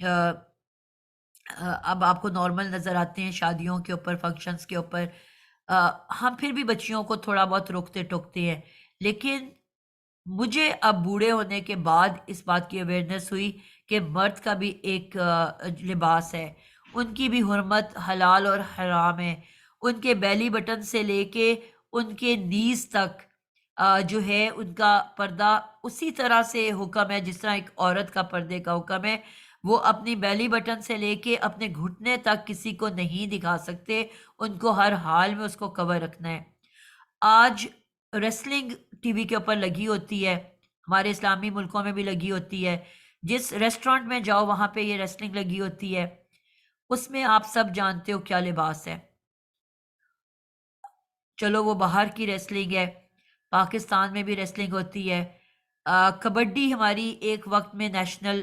[SPEAKER 1] آ، اب آپ کو نارمل نظر آتے ہیں شادیوں کے اوپر، فنکشنز کے اوپر۔ ہم پھر بھی بچیوں کو تھوڑا بہت روکتے ٹوکتے ہیں، لیکن مجھے اب بوڑھے ہونے کے بعد اس بات کی اویئرنیس ہوئی کہ مرد کا بھی ایک لباس ہے، ان کی بھی حرمت حلال اور حرام ہے، ان کے بیلی بٹن سے لے کے ان کے نیز تک جو ہے ان کا پردہ اسی طرح سے حکم ہے جس طرح ایک عورت کا پردے کا حکم ہے۔ وہ اپنی بیلی بٹن سے لے کے اپنے گھٹنے تک کسی کو نہیں دکھا سکتے، ان کو ہر حال میں اس کو کور رکھنا ہے۔ آج ریسلنگ ٹی وی کے اوپر لگی ہوتی ہے، ہمارے اسلامی ملکوں میں بھی لگی ہوتی ہے، جس ریسٹورنٹ میں جاؤ وہاں پہ یہ ریسلنگ لگی ہوتی ہے، اس میں آپ سب جانتے ہو کیا لباس ہے۔ چلو وہ باہر کی ریسلنگ ہے، پاکستان میں بھی ریسلنگ ہوتی ہے۔ کبڈی ہماری ایک وقت میں نیشنل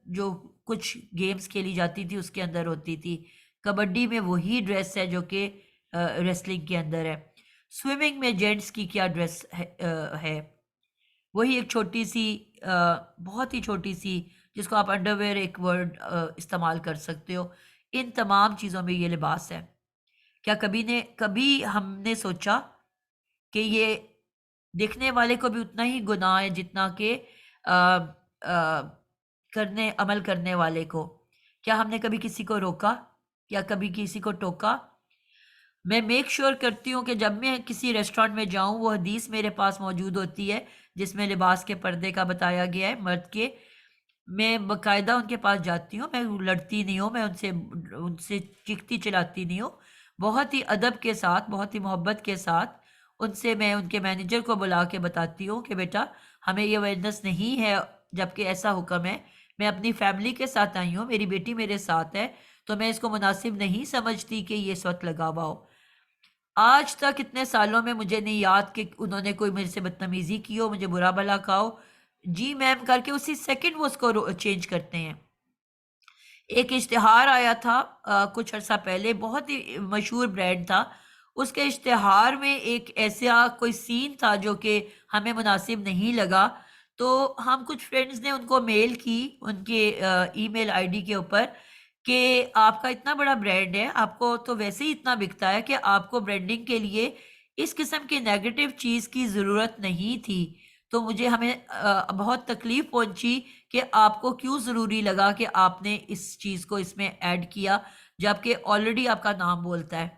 [SPEAKER 1] جو کچھ گیمز کھیلی جاتی تھی اس کے اندر ہوتی تھی، کبڈی میں وہی ڈریس ہے جو کہ ریسلنگ کے اندر ہے۔ سوئمنگ میں جینٹس کی کیا ڈریس ہے، وہی ایک چھوٹی سی، بہت ہی چھوٹی سی، جس کو آپ انڈر ویئر ایک ورڈ استعمال کر سکتے ہو، ان تمام چیزوں میں یہ لباس ہے۔ کیا کبھی ہم نے سوچا کہ یہ دیکھنے والے کو بھی اتنا ہی گناہ ہے جتنا کہ آ، آ، عمل کرنے والے کو؟ کیا ہم نے کبھی کسی کو روکا یا کبھی کسی کو ٹوکا؟ میں میک شور کرتی ہوں کہ جب میں کسی ریسٹورینٹ میں جاؤں وہ حدیث میرے پاس موجود ہوتی ہے جس میں لباس کے پردے کا بتایا گیا ہے مرد کے۔ میں باقاعدہ ان کے پاس جاتی ہوں، میں لڑتی نہیں ہوں، میں ان سے چیختی چلاتی نہیں ہوں، بہت ہی ادب کے ساتھ، بہت ہی محبت کے ساتھ ان سے میں ان کے مینیجر کو بلا کے بتاتی ہوں کہ بیٹا ہمیں یہ اویئرنیس نہیں ہے، جبکہ ایسا حکم ہے، میں اپنی فیملی کے ساتھ آئی ہوں، میری بیٹی میرے ساتھ ہے، تو میں اس کو مناسب نہیں سمجھتی کہ یہ اس وقت لگا ہوا ہو۔ آج تک اتنے سالوں میں مجھے نہیں یاد کہ انہوں نے کوئی میرے سے بدتمیزی کی ہو، مجھے برا بھلا کہا ہو، جی میم کر کے اسی سیکنڈ وہ اس کو چینج کرتے ہیں۔ ایک اشتہار آیا تھا کچھ عرصہ پہلے، بہت ہی مشہور برانڈ تھا، اس کے اشتہار میں ایک ایسا کوئی سین تھا جو کہ ہمیں مناسب نہیں لگا، تو ہم کچھ فرینڈز نے ان کو میل کی ان کے ای میل آئی ڈی کے اوپر کہ آپ کا اتنا بڑا برانڈ ہے، آپ کو تو ویسے ہی اتنا بکتا ہے کہ آپ کو برانڈنگ کے لیے اس قسم کی نیگیٹو چیز کی ضرورت نہیں تھی۔ تو ہمیں بہت تکلیف پہنچی کہ آپ کو کیوں ضروری لگا کہ آپ نے اس چیز کو اس میں ایڈ کیا جبکہ آلریڈی آپ کا نام بولتا ہے۔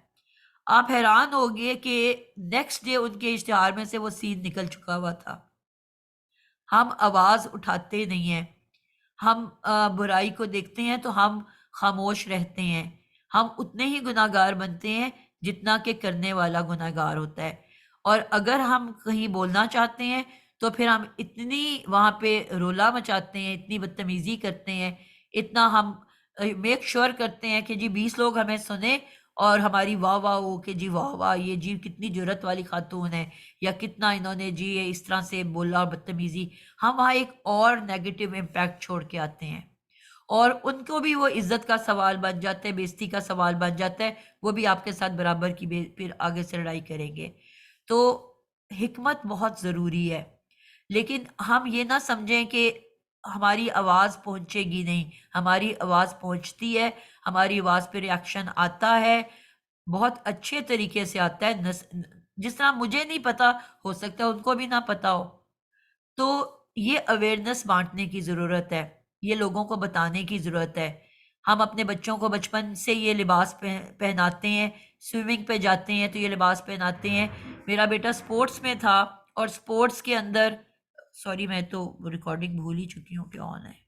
[SPEAKER 1] آپ حیران ہوگئے کہ نیکسٹ ڈے ان کے اشتہار میں سے وہ سین نکل چکا ہوا تھا۔ ہم آواز اٹھاتے نہیں ہیں، ہم برائی کو دیکھتے ہیں تو ہم خاموش رہتے ہیں، ہم اتنے ہی گناہ گار بنتے ہیں جتنا کہ کرنے والا گناہ گار ہوتا ہے، اور اگر ہم کہیں بولنا چاہتے ہیں تو پھر ہم اتنی وہاں پہ رولا مچاتے ہیں، اتنی بدتمیزی کرتے ہیں، اتنا ہم میک شور کرتے ہیں کہ جی 20 لوگ ہمیں سنیں اور ہماری واہ واہ ہو کہ جی واہ واہ یہ جی کتنی جرت والی خاتون ہے، یا کتنا انہوں نے جی یہ اس طرح سے بولا بدتمیزی، ہم وہاں ایک اور نیگیٹو امپیکٹ چھوڑ کے آتے ہیں، اور ان کو بھی وہ عزت کا سوال بن جاتا ہے، بےزتی کا سوال بن جاتا ہے، وہ بھی آپ کے ساتھ برابر کی پھر آگے سے لڑائی کریں گے۔ تو حکمت بہت ضروری ہے، لیکن ہم یہ نہ سمجھیں کہ ہماری آواز پہنچے گی نہیں، ہماری آواز پہنچتی ہے، ہماری آواز پہ ریاکشن آتا ہے، بہت اچھے طریقے سے آتا ہے، جس طرح مجھے نہیں پتا، ہو سکتا ہے ان کو بھی نہ پتا ہو۔ تو یہ اویئرنیس بانٹنے کی ضرورت ہے، یہ لوگوں کو بتانے کی ضرورت ہے۔ ہم اپنے بچوں کو بچپن سے یہ لباس پہناتے ہیں، سوئمنگ پہ جاتے ہیں تو یہ لباس پہناتے ہیں۔ میرا بیٹا سپورٹس میں تھا، اور سپورٹس کے اندر، سوری میں تو ریکارڈنگ بھول ہی چکی ہوں کہ آن ہے۔